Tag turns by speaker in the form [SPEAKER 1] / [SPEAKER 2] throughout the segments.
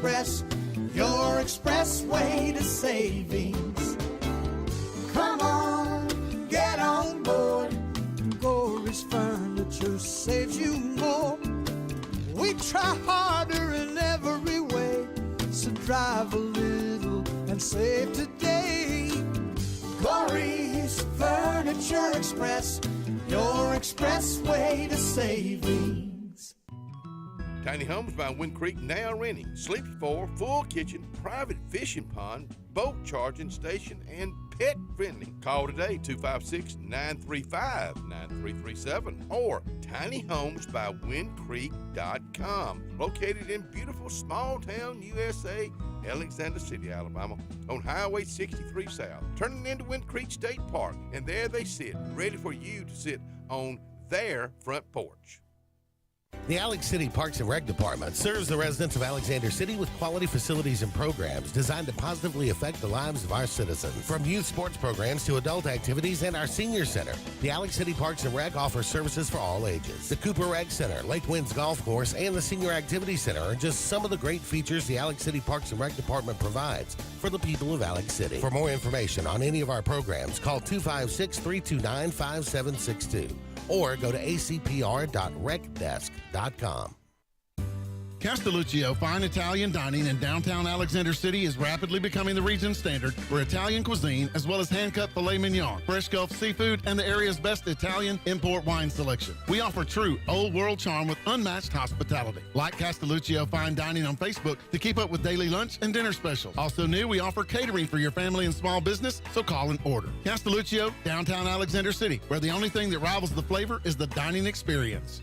[SPEAKER 1] Express, your expressway to savings. Come on, get on board. Gory's Furniture saves you more. We try harder in every way, so drive a little and save today. Gory's Furniture Express, your expressway to savings.
[SPEAKER 2] Tiny Homes by Wind Creek now renting. Sleepy 4, full kitchen, private fishing pond, boat charging station, and pet friendly. Call today, 256-935-9337 or tinyhomesbywindcreek.com. Located in beautiful small town USA, Alexander City, Alabama, on Highway 63 South. Turning into Wind Creek State Park, and there they sit, ready for you to sit on their front porch.
[SPEAKER 3] The Alex City Parks and Rec Department serves the residents of Alexander City with quality facilities and programs designed to positively affect the lives of our citizens. From youth sports programs to adult activities and our senior center, the Alex City Parks and Rec offers services for all ages. The Cooper Rec Center, Lake Winds Golf Course, and the Senior Activity Center are just some of the great features the Alex City Parks and Rec Department provides for the people of Alex City. For more information on any of our programs, call 256-329-5762. or go to acpr.recdesk.com.
[SPEAKER 4] Castelluccio Fine Italian Dining in downtown Alexander City is rapidly becoming the region standard for Italian cuisine, as well as hand-cut filet mignon, fresh Gulf seafood, and the area's best Italian import wine selection. We offer true old-world charm with unmatched hospitality. Like Castelluccio Fine Dining on Facebook to keep up with daily lunch and dinner specials. Also new, we offer catering for your family and small business, so call and order. Castelluccio, downtown Alexander City, where the only thing that rivals the flavor is the dining experience.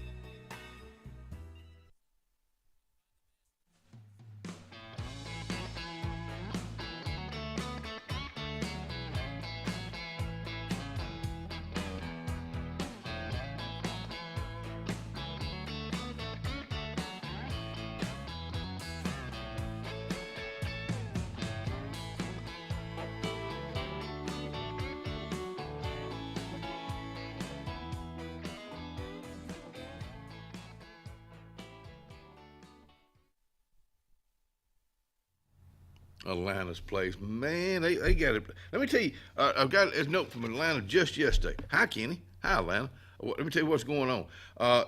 [SPEAKER 2] Atlanta's place, man, they got it. Let me tell you, I've got a note from Atlanta just yesterday. Hi, Kenny. Hi, Atlanta. Let me tell you what's going on.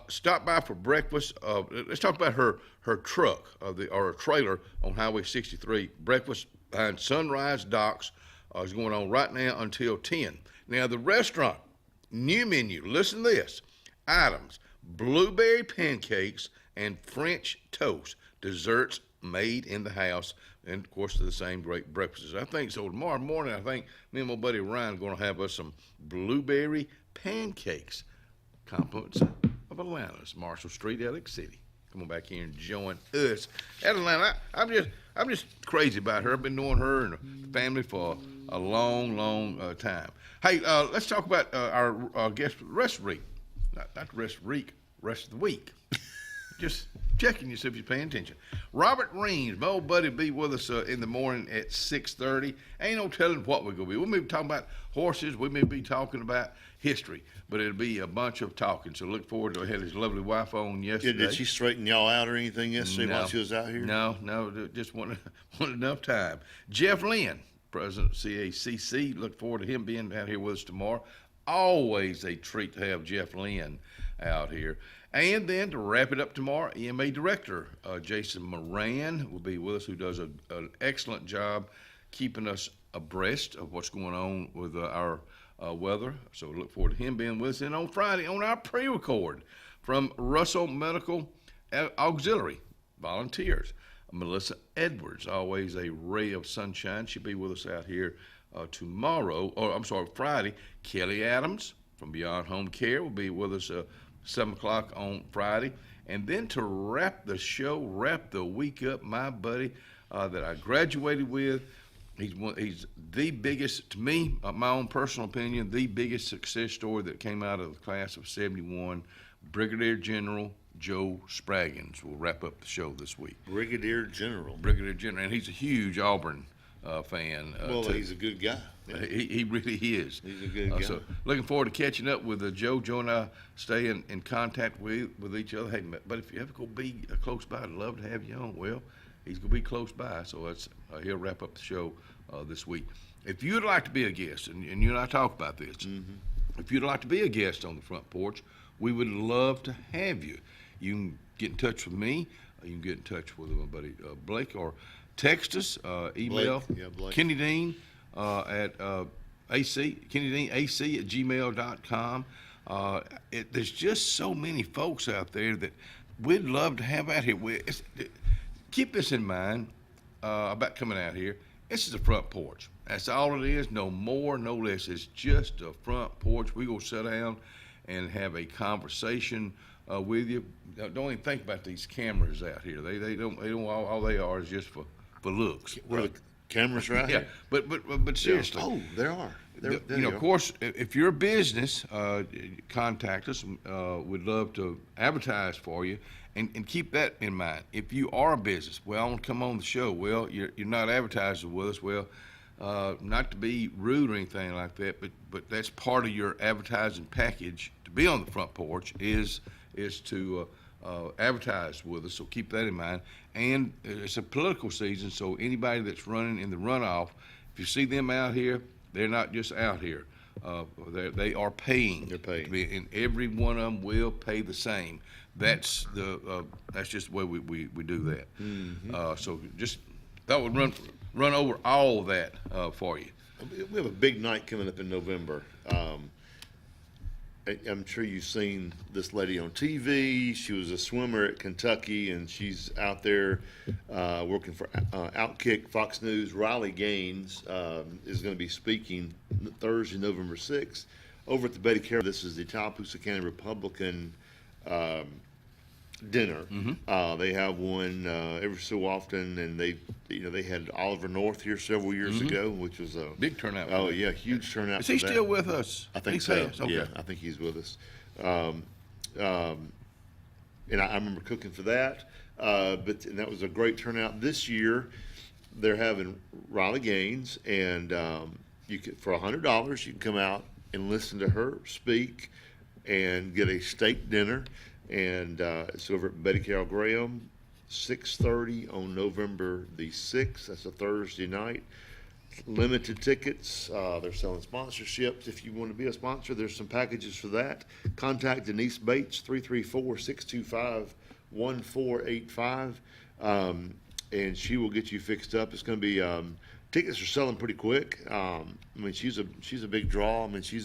[SPEAKER 2] Stop by for breakfast. Let's talk about her truck or a trailer on Highway 63. Breakfast behind Sunrise Docks is going on right now until 10. Now, the restaurant, new menu, listen to this. Items, blueberry pancakes and French toast. Desserts made in the house. And, of course, the same great breakfasts. I think so. Tomorrow morning, I think me and my buddy Ryan are going to have us some blueberry pancakes. Compliments of Atlanta's Marshall Street, Alex City. Come on back here and join us at Atlanta. I'm just crazy about her. I've been knowing her and the family for a long, long time. Hey, let's talk about our guest rest of the week. Not the rest of the week, rest of the week. Just checking you see if you're paying attention. Robert Reams, my old buddy, will be with us in the morning at 6:30. Ain't no telling what we're going to be. We may be talking about horses. We may be talking about history. But it'll be a bunch of talking. So look forward to it. I had his lovely wife on yesterday.
[SPEAKER 5] Did she straighten y'all out or anything yesterday while she was out here?
[SPEAKER 2] No, just wasn't enough time. Jeff Lynn, President of CACC. Look forward to him being out here with us tomorrow. Always a treat to have Jeff Lynn out here. And then to wrap it up tomorrow, EMA Director Jason Moran will be with us, who does an excellent job keeping us abreast of what's going on with our weather. So look forward to him being with us. And on Friday, on our pre-record from Russell Medical Auxiliary Volunteers, Melissa Edwards, always a ray of sunshine. She'll be with us out here Friday. Kelly Adams from Beyond Home Care will be with us 7 o'clock on Friday. And then to wrap the show, wrap the week up, my buddy that I graduated with, he's the biggest, to me, my own personal opinion, the biggest success story that came out of the class of 71, Brigadier General Joe Spraggins will wrap up the show this week.
[SPEAKER 5] Brigadier General.
[SPEAKER 2] And he's a huge Auburn fan.
[SPEAKER 5] Well, he's a good guy.
[SPEAKER 2] He really is.
[SPEAKER 5] He's a good guy.
[SPEAKER 2] So looking forward to catching up with Joe. Joe and I stay in contact with each other. Hey, but if you ever go be close by, I'd love to have you on. Well, he's going to be close by, so he'll wrap up the show this week. If you'd like to be a guest, and you and I talk about this, if you'd like to be a guest on the Front Porch, we would love to have you. You can get in touch with me. You can get in touch with my buddy Blake, or text us, email
[SPEAKER 5] Blake.
[SPEAKER 2] Kenny Dean at kennydeanac@gmail.com. There's just so many folks out there that we'd love to have out here. Keep this in mind about coming out here. This is a Front Porch. That's all it is, no more, no less. It's just a Front Porch. We're going to sit down and have a conversation with you. Don't even think about these cameras out here. They don't all they are is just for looks.
[SPEAKER 5] Where the cameras right
[SPEAKER 2] Yeah,
[SPEAKER 5] here?
[SPEAKER 2] but seriously.
[SPEAKER 5] Oh, there are. There
[SPEAKER 2] Of course, if you're a business, contact us. We'd love to advertise for you, and keep that in mind. If you are a business, well, I want to come on the show. Well, you're not advertising with us. Well, not to be rude or anything like that, but that's part of your advertising package to be on the Front Porch is to advertise with us. So keep that in mind. And it's a political season, so anybody that's running in the runoff, if you see them out here, they're not just out here. They are paying.
[SPEAKER 5] They're paying.
[SPEAKER 2] To be, and every one of them will pay the same. That's just the way we do that. So just that would run over all of that for you.
[SPEAKER 5] We have a big night coming up in November. I'm sure you've seen this lady on TV. She was a swimmer at Kentucky, and she's out there working for Outkick, Fox News. Riley Gaines is going to be speaking Thursday, November 6th, over at the Betty Carroll. This is the Tallapoosa County Republican dinner. They have one every so often, and they had Oliver North here several years ago, which was a
[SPEAKER 2] Big turnout.
[SPEAKER 5] Oh yeah, huge turnout.
[SPEAKER 2] Is he
[SPEAKER 5] for that.
[SPEAKER 2] still with us?
[SPEAKER 5] I think
[SPEAKER 2] He's
[SPEAKER 5] so.
[SPEAKER 2] passed? Okay.
[SPEAKER 5] Yeah, I think he's with us. And I remember cooking for that. And that was a great turnout. This year, they're having Riley Gaines, and you can, for $100, you can come out and listen to her speak and get a steak dinner. And it's over at Betty Carroll Graham, 6:30 on November the 6th. That's a Thursday night. Limited tickets. They're selling sponsorships. If you want to be a sponsor, there's some packages for that. Contact Denise Bates, 334-625-1485, and she will get you fixed up. It's going to be tickets are selling pretty quick. I mean, she's a big draw. I mean, she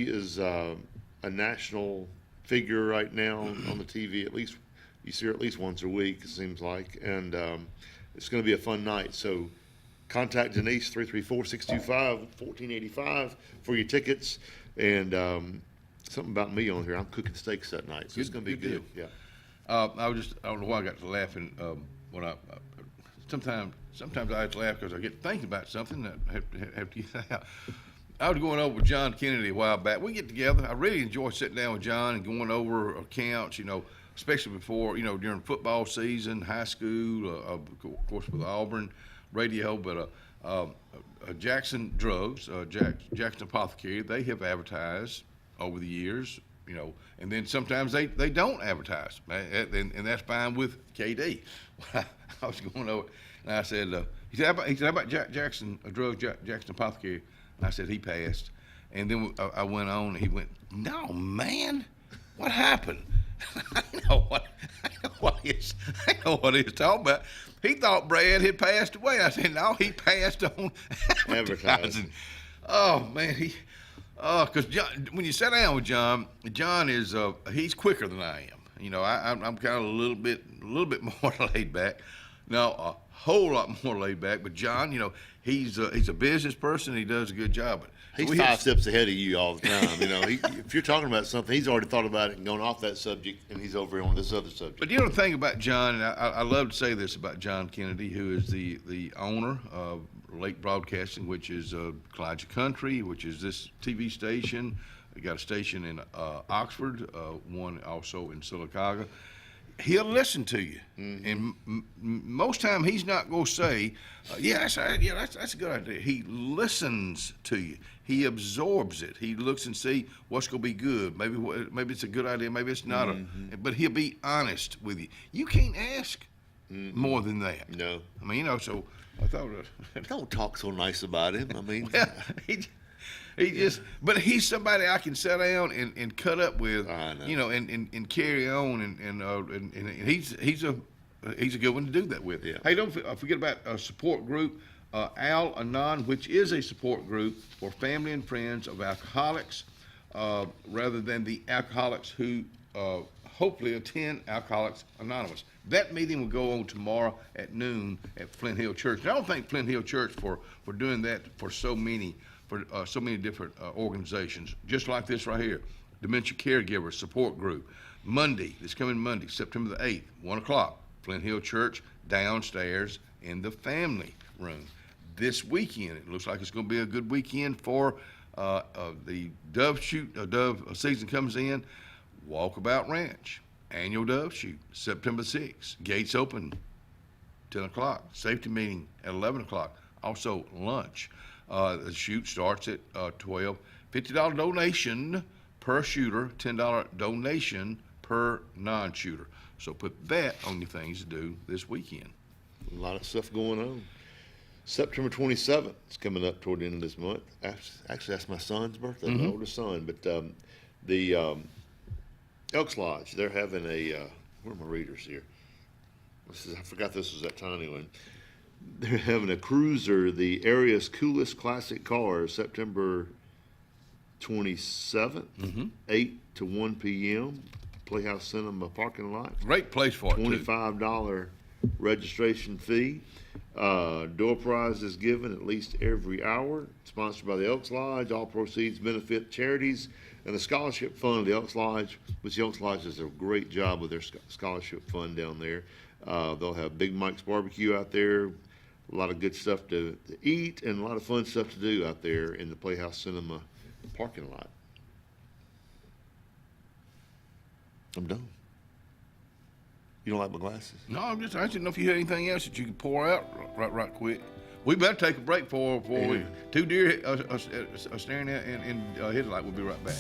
[SPEAKER 5] is a national figure right now on the TV. At least you see her at least once a week, it seems like, and it's going to be a fun night. So contact Denise, 334-625-1485 for your tickets. And something about me on here, I'm cooking steaks that night, so it's going to be good. Yeah.
[SPEAKER 2] I don't know why I got to laughing when sometimes I have to laugh because I get thinking about something that I have to get out. I was going over with John Kennedy a while back. We get together. I really enjoy sitting down with John and going over accounts, especially before, during football season, high school, of course with Auburn radio, but Jackson Drugs, Jackson Apothecary, they have advertised over the years, and then sometimes they don't advertise, and that's fine with KD. I was going over, and I said, he said, how about Jackson Drugs, Jackson Apothecary? I said, he passed. And then I went on, and he went, no, man, what happened? I know what he's talking about. He thought Brad had passed away. I said, no, he passed on advertising. Oh, man, because when you sit down with John is, he's quicker than I am. I'm kind of a little bit more laid back. Now, a whole lot more laid back, but John, he's a business person. He does a good job.
[SPEAKER 5] He's 5 steps ahead of you all the time. If you're talking about something, he's already thought about it and gone off that subject, and he's over on this other subject.
[SPEAKER 2] But the thing about John, and I love to say this about John Kennedy, who is the owner of Lake Broadcasting, which is Clyde Country, which is this TV station. We got a station in Oxford, one also in Sylacauga. He'll listen to you, and most time he's not going to say, that's a good idea. He listens to you. He absorbs it. He looks and see what's going to be good. Maybe it's a good idea. Maybe it's not. But he'll be honest with you. You can't ask more than that.
[SPEAKER 5] No.
[SPEAKER 2] I mean, so I thought.
[SPEAKER 5] Don't talk so nice about him. I mean,
[SPEAKER 2] Well, he just, but he's somebody I can sit down and cut up with,
[SPEAKER 5] I know.
[SPEAKER 2] and carry on, and he's a good one to do that with.
[SPEAKER 5] Yeah.
[SPEAKER 2] Hey, don't forget about a support group, Al-Anon, which is a support group for family and friends of alcoholics, rather than the alcoholics who hopefully attend Alcoholics Anonymous. That meeting will go on tomorrow at noon at Flint Hill Church. And I don't thank Flint Hill Church for doing that for so many different organizations, just like this right here, Dementia Caregivers Support Group. Monday, this coming Monday, September the 8th, 1 o'clock, Flint Hill Church, downstairs in the family room. This weekend, it looks like it's going to be a good weekend for the dove season comes in. Walkabout Ranch, annual dove shoot, September 6th. Gates open 10 o'clock. Safety meeting at 11 o'clock. Also lunch. The shoot starts at 12. $50 donation per shooter, $10 donation per non-shooter. So put that on your things to do this weekend.
[SPEAKER 5] a lot of stuff going on. September 27th is coming up toward the end of this month. Actually, that's my son's birthday, my oldest son. But the Elks Lodge, they're having a, where are my readers here? I forgot this was that tiny one. They're having a cruiser, the area's coolest classic cars, September 27th, 8 to 1 p.m., Playhouse Cinema parking lot.
[SPEAKER 2] Great place for it, too.
[SPEAKER 5] $25 registration fee. Door prize is given at least every hour. Sponsored by the Elks Lodge. All proceeds benefit charities and the scholarship fund of the Elks Lodge, which the Elks Lodge does a great job with their scholarship fund down there. They'll have Big Mike's barbecue out there, a lot of good stuff to eat, and a lot of fun stuff to do out there in the Playhouse Cinema parking lot. I'm done. You don't like my glasses?
[SPEAKER 2] No, I didn't know if you had anything else that you could pour out right quick. We better take a break before we two deer are staring at in headlight. We'll be right back.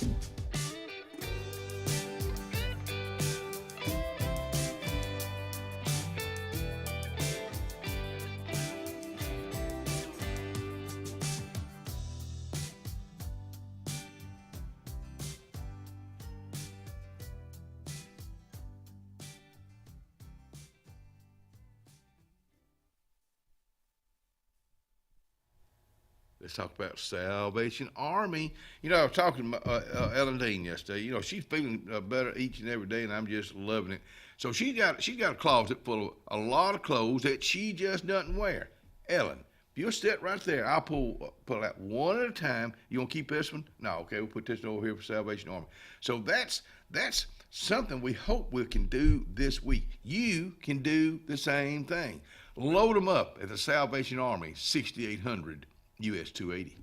[SPEAKER 2] Let's talk about Salvation Army. You know, I was talking to Ellen Dean yesterday. You know, she's feeling better each and every day, and I'm just loving it. So she's got a closet full of a lot of clothes that she just doesn't wear. Ellen, if you'll sit right there, I'll pull out one at a time. You want to keep this one? No, okay, we'll put this one over here for Salvation Army. So that's something we hope we can do this week. You can do the same thing. Load them up at the Salvation Army, 6800 US 280.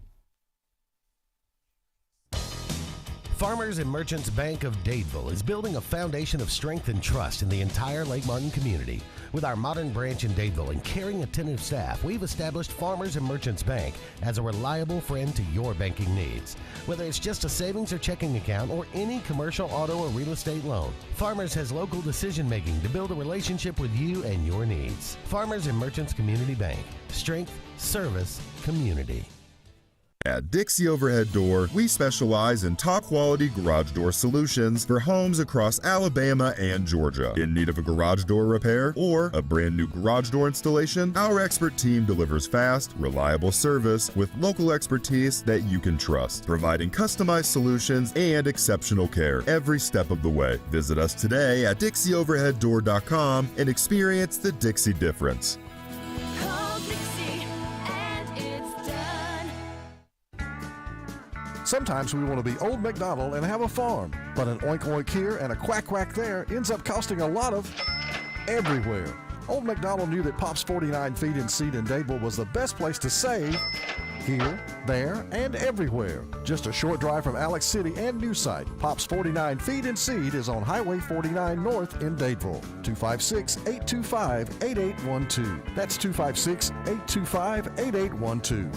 [SPEAKER 3] Farmers and Merchants Bank of Dadeville is building a foundation of strength and trust in the entire Lake Martin community. With our modern branch in Dadeville and caring, attentive staff, we've established Farmers and Merchants Bank as a reliable friend to your banking needs. Whether it's just a savings or checking account or any commercial, auto, or real estate loan, Farmers has local decision-making to build a relationship with you and your needs. Farmers and Merchants Community Bank. Strength, service, community.
[SPEAKER 6] At Dixie Overhead Door, we specialize in top-quality garage door solutions for homes across Alabama and Georgia. In need of a garage door repair or a brand new garage door installation, our expert team delivers fast, reliable service with local expertise that you can trust, providing customized solutions and exceptional care every step of the way. Visit us today at DixieOverheadDoor.com and experience the Dixie difference.
[SPEAKER 7] Sometimes we want to be Old MacDonald and have a farm, but an oink oink here and a quack quack there ends up costing a lot of everywhere. Old MacDonald knew that Pop's 49 Feed and Seed in Dadeville was the best place to save here, there, and everywhere. Just a short drive from Alex City and New Site. Pop's 49 Feed and Seed is on Highway 49 North in Dadeville. 256-825-8812. That's 256-825-8812.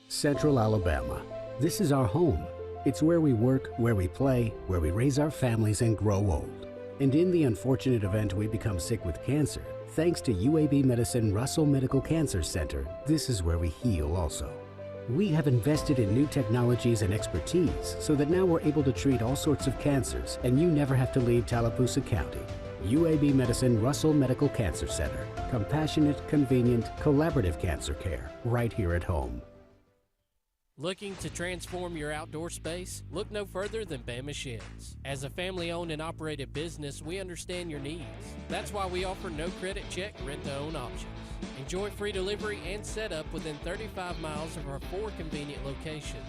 [SPEAKER 8] Central Alabama. This is our home. It's where we work, where we play, where we raise our families and grow old. And in the unfortunate event we become sick with cancer, thanks to UAB Medicine Russell Medical Cancer Center, this is where we heal also. We have invested in new technologies and expertise so that now we're able to treat all sorts of cancers and you never have to leave Tallapoosa County. UAB Medicine Russell Medical Cancer Center. Compassionate, convenient, collaborative cancer care right here at home.
[SPEAKER 9] Looking to transform your outdoor space? Look no further than Bama Sheds. As a family-owned and operated business, we understand your needs. That's why we offer no credit check, rent-to-own options. Enjoy free delivery and setup within 35 miles of our 4 convenient locations.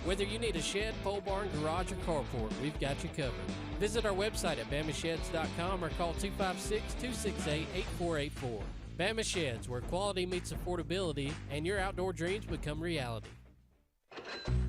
[SPEAKER 9] Whether you need a shed, pole barn, garage, or carport, we've got you covered. Visit our website at bamasheds.com or call 256-268-8484. Bama Sheds, where quality meets affordability and your outdoor dreams become reality.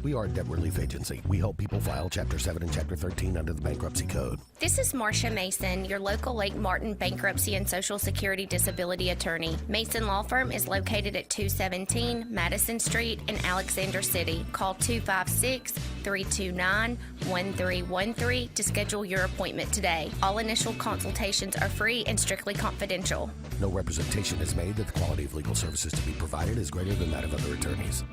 [SPEAKER 3] We are a debt relief agency. We help people file Chapter 7 and Chapter 13 under the Bankruptcy Code.
[SPEAKER 10] This is Marcia Mason, your local Lake Martin bankruptcy and Social Security disability attorney. Mason Law Firm is located at 217 Madison Street in Alexander City. Call 256-329-1313 to schedule your appointment today. All initial consultations are free and strictly confidential.
[SPEAKER 3] No representation is made that the quality of legal services to be provided is greater than that of other attorneys.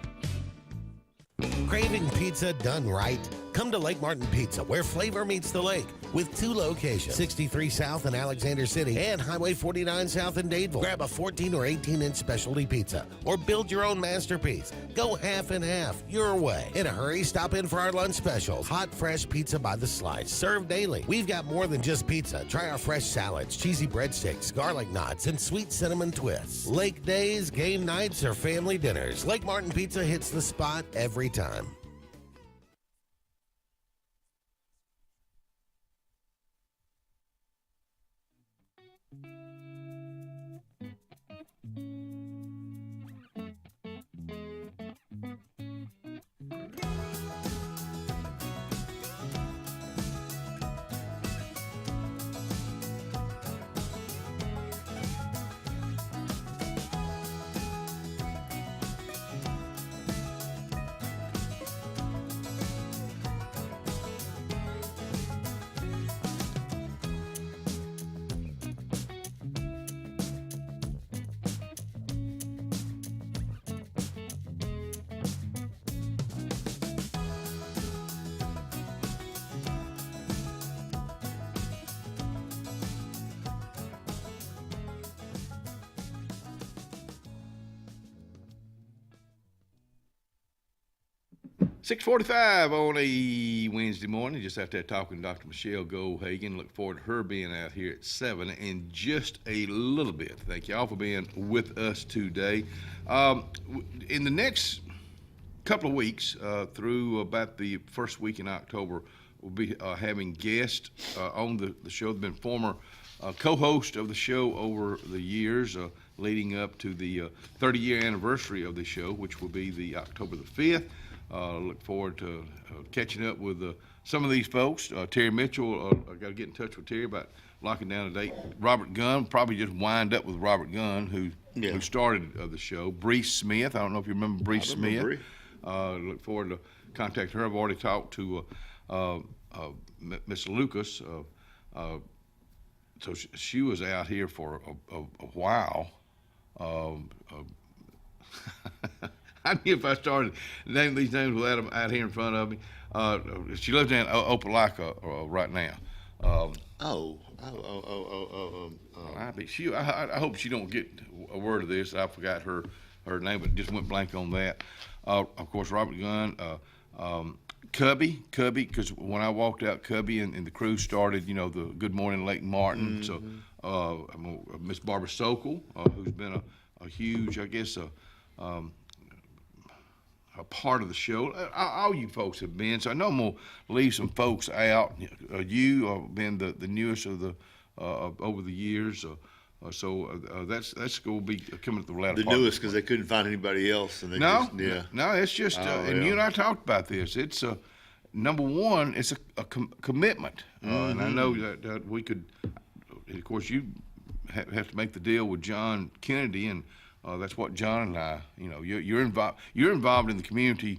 [SPEAKER 3] Craving pizza done right? Come to Lake Martin Pizza, where flavor meets the lake, with 2 locations, 63 South in Alexander City and Highway 49 South in Dadeville. Grab a 14 or 18-inch specialty pizza or build your own masterpiece. Go half and half, your way. In a hurry, stop in for our lunch specials. Hot, fresh pizza by the slice, served daily. We've got more than just pizza. Try our fresh salads, cheesy breadsticks, garlic knots, and sweet cinnamon twists. Lake days, game nights, or family dinners, Lake Martin Pizza hits the spot every time.
[SPEAKER 2] .645 on a Wednesday morning, just out there talking to Dr. Michelle Goldhagen. Look forward to her being out here at 7 in just a little bit. Thank you all for being with us today. In the next couple of weeks, through about the first week in October, we'll be having guests on the show. They've been former co-host of the show over the years, leading up to the 30-year anniversary of the show, which will be the October the 5th. Look forward to catching up with some of these folks. Terry Mitchell, I got to get in touch with Terry about locking down a date. Robert Gunn, probably just wind up with Robert Gunn, who started the show. Bree Smith, I don't know if you remember Bree Smith. Look forward to contacting her. I've already talked to Miss Lucas. So she was out here for a while. I knew if I started naming these names without them out here in front of me. She lives in Opelika right now. I hope she don't get a word of this. I forgot her name, but just went blank on that. Of course, Robert Gunn, Cubby, because when I walked out, Cubby and the crew started, the Good Morning Lake Martin.
[SPEAKER 5] Mm-hmm.
[SPEAKER 2] So Miss Barbara Sokol, who's been a huge, I guess, a part of the show. All you folks have been. So I know I'm gonna leave some folks out. You have been the newest of the over the years. That's going to be coming at the latter part.
[SPEAKER 5] The newest because they couldn't find anybody else. And
[SPEAKER 2] no, it's just, and you and I talked about this. It's number one, it's a commitment, and I know that we could. Of course, you have to make the deal with John Kennedy, and that's what John and I. You're involved. You're involved in the community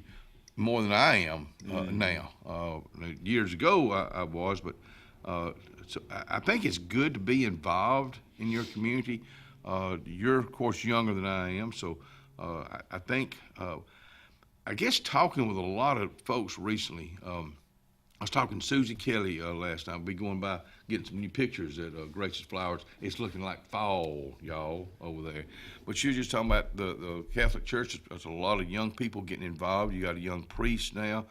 [SPEAKER 2] more than I am now. Years ago, I was, but So I think it's good to be involved in your community. You're, of course, younger than I am, so I think, I guess talking with a lot of folks recently, I was talking to Susie Kelly last night. I'll be going by getting some new pictures at Grace's Flowers. It's looking like fall, y'all, over there. But she was just talking about the Catholic Church. There's a lot of young people getting involved. You got a young priest now.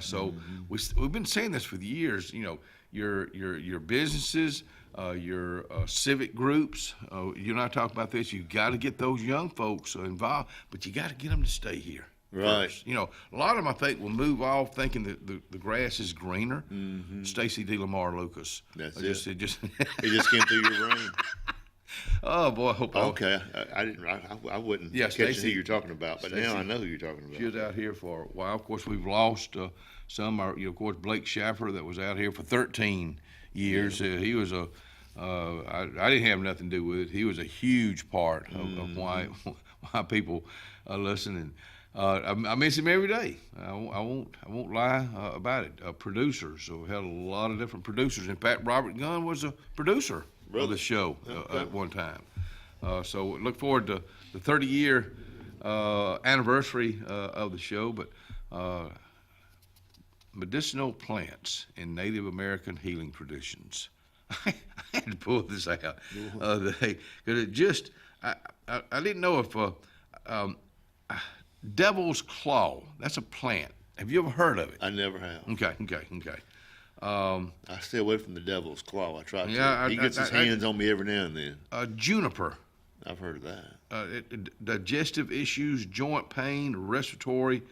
[SPEAKER 2] So we've been saying this for years. You know, your businesses, your civic groups. You and I talk about this. You got to get those young folks involved, but you got to get them to stay here.
[SPEAKER 5] Right.
[SPEAKER 2] First. You know, a lot of them, I think, will move off thinking that the grass is greener. Stacy D. Lamar Lucas.
[SPEAKER 5] That's
[SPEAKER 2] it.
[SPEAKER 5] It just came through your brain.
[SPEAKER 2] Oh boy, I hope.
[SPEAKER 5] Okay, I didn't. I wouldn't catch who you're talking about, but now I know who you're talking about.
[SPEAKER 2] She was out here for a while. Of course, we've lost some. Of course, Blake Schaffer that was out here for 13 years.
[SPEAKER 5] Yeah.
[SPEAKER 2] He was I didn't have nothing to do with it. He was a huge part of why people listen. And I miss him every day. I won't lie about it. Producers. So we had a lot of different producers. In fact, Robert Gunn was a producer of the show at one time. So look forward to the 30-year anniversary of the show. But medicinal plants and Native American healing traditions. I had to pull this out because it just I didn't know if devil's claw. That's a plant. Have you ever heard of it?
[SPEAKER 5] I never have.
[SPEAKER 2] Okay.
[SPEAKER 5] I stay away from the devil's claw. I try to.
[SPEAKER 2] Yeah,
[SPEAKER 5] he gets his hands on me every now and then.
[SPEAKER 2] Juniper.
[SPEAKER 5] I've heard of that.
[SPEAKER 2] Digestive issues, joint pain, respiratory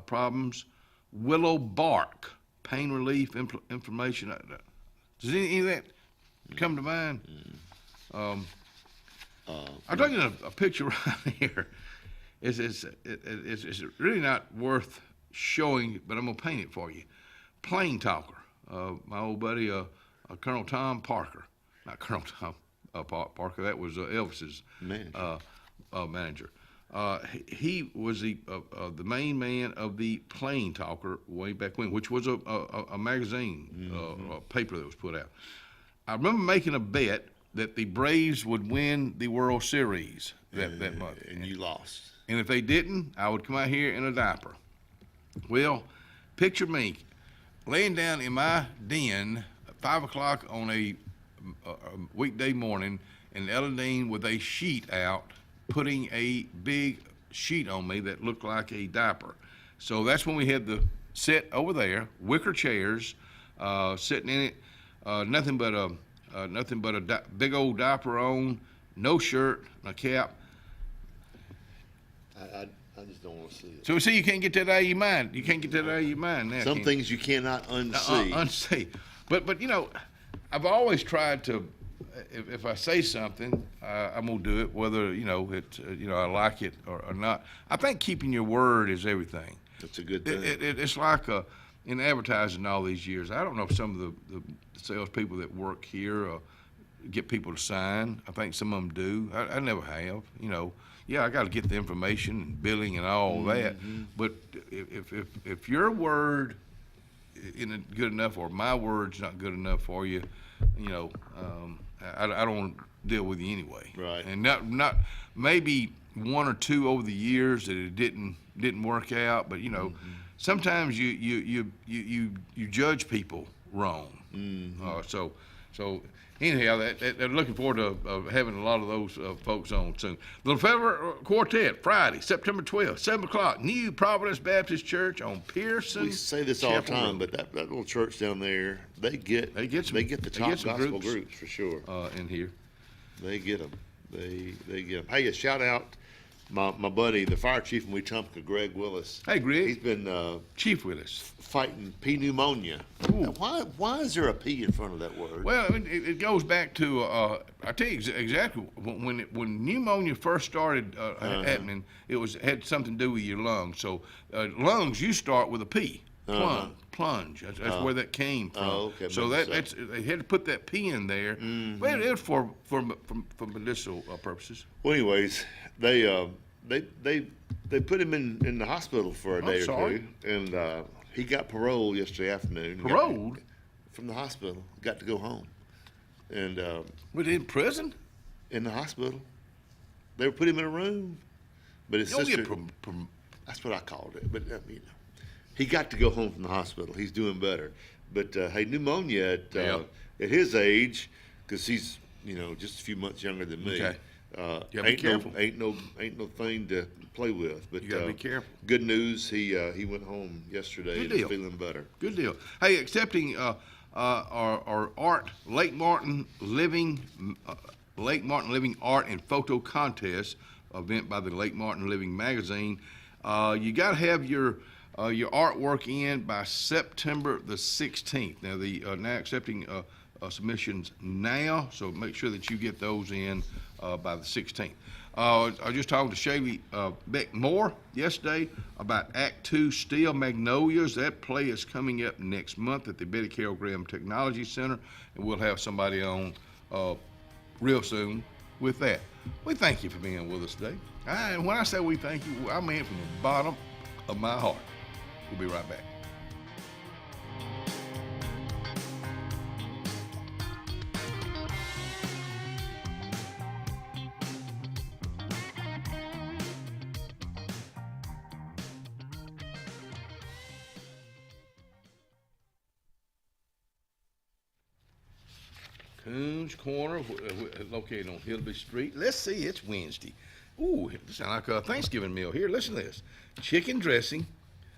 [SPEAKER 2] problems. Willow bark, pain relief, inflammation. Does any of that come to mind? I'm taking a picture right here. It's really not worth showing, but I'm gonna paint it for you. Plain talker, my old buddy, Colonel Tom Parker, not Colonel Tom Parker. That was Elvis's manager. He was the main man of the Plain Talker way back when, which was a magazine, a paper that was put out. I remember making a bet that the Braves would win the World Series that month.
[SPEAKER 5] And you lost.
[SPEAKER 2] And if they didn't, I would come out here in a diaper. Well, picture me laying down in my den at 5 o'clock on a weekday morning in Elladine with a sheet out, putting a big sheet on me that looked like a diaper. So that's when we had the set over there, wicker chairs, sitting in it, nothing but a big old diaper on, no shirt, a cap.
[SPEAKER 5] I just don't want to see it.
[SPEAKER 2] So see, you can't get that out of your mind. You can't get that out of your mind now.
[SPEAKER 5] Some things you cannot unsee.
[SPEAKER 2] Unsee. But you know, I've always tried to. If I say something, I'm gonna do it, whether I like it or not. I think keeping your word is everything.
[SPEAKER 5] That's a good thing.
[SPEAKER 2] It's like in advertising all these years. I don't know if some of the salespeople that work here get people to sign. I think some of them do. I never have. Yeah, I got to get the information and billing and all that. But if your word isn't good enough, or my word's not good enough for you, I don't want to deal with you anyway.
[SPEAKER 5] Right.
[SPEAKER 2] And not maybe one or two over the years that it didn't work out, but sometimes you judge people wrong. So anyhow, they're looking forward to having a lot of those folks on soon. The Lefevre Quartet, Friday, September 12th, 7 o'clock, New Providence Baptist Church on Pearson.
[SPEAKER 5] We say this all the time, but that little church down there, they get the top gospel groups for sure.
[SPEAKER 2] In here,
[SPEAKER 5] they get them. They get them. Hey, a shout out. My buddy, the fire chief in Wetumpka, Greg Willis.
[SPEAKER 2] Hey, Greg.
[SPEAKER 5] He's been
[SPEAKER 2] Chief Willis
[SPEAKER 5] fighting P pneumonia. Why is there a P in front of that word?
[SPEAKER 2] Well, it goes back to I tell you exactly when pneumonia first started happening, it had something to do with your lungs. So lungs, you start with a P. Plunge. That's where that came from.
[SPEAKER 5] Oh, okay.
[SPEAKER 2] So that's they had to put that P in there. Well, it was for medicinal purposes.
[SPEAKER 5] Well, anyways, they put him in the hospital for a day or two, and he got parole yesterday afternoon.
[SPEAKER 2] Paroled?
[SPEAKER 5] from the hospital, got to go home. And
[SPEAKER 2] Was he in prison?
[SPEAKER 5] in the hospital, they put him in a room. But his
[SPEAKER 2] You don't
[SPEAKER 5] sister,
[SPEAKER 2] get
[SPEAKER 5] that's what I called it. But he got to go home from the hospital. He's doing better. But hey, pneumonia at his age, because he's just a few months younger than me.
[SPEAKER 2] Okay. Be careful.
[SPEAKER 5] Ain't no thing to play with. But
[SPEAKER 2] You gotta be careful.
[SPEAKER 5] Good news, he went home yesterday
[SPEAKER 2] Good
[SPEAKER 5] and
[SPEAKER 2] deal.
[SPEAKER 5] is feeling better.
[SPEAKER 2] Good deal. Hey, accepting our art Lake Martin Living Art and Photo Contest event by the Lake Martin Living magazine. You got to have your artwork in by September the 16th. Now now accepting submissions now, so make sure that you get those in by the 16th. I was just talking to Shavy Beck Moore yesterday about Act 2 Steel Magnolias. That play is coming up next month at the Betty Carroll Graham Technology Center, and we'll have somebody on real soon with that. We thank you for being with us today. And when I say we thank you, I mean it from the bottom of my heart. We'll be right back. Coons Corner, located on Hillby Street. Let's see, it's Wednesday. Ooh, it sounds like a Thanksgiving meal here. Listen to this. Chicken dressing,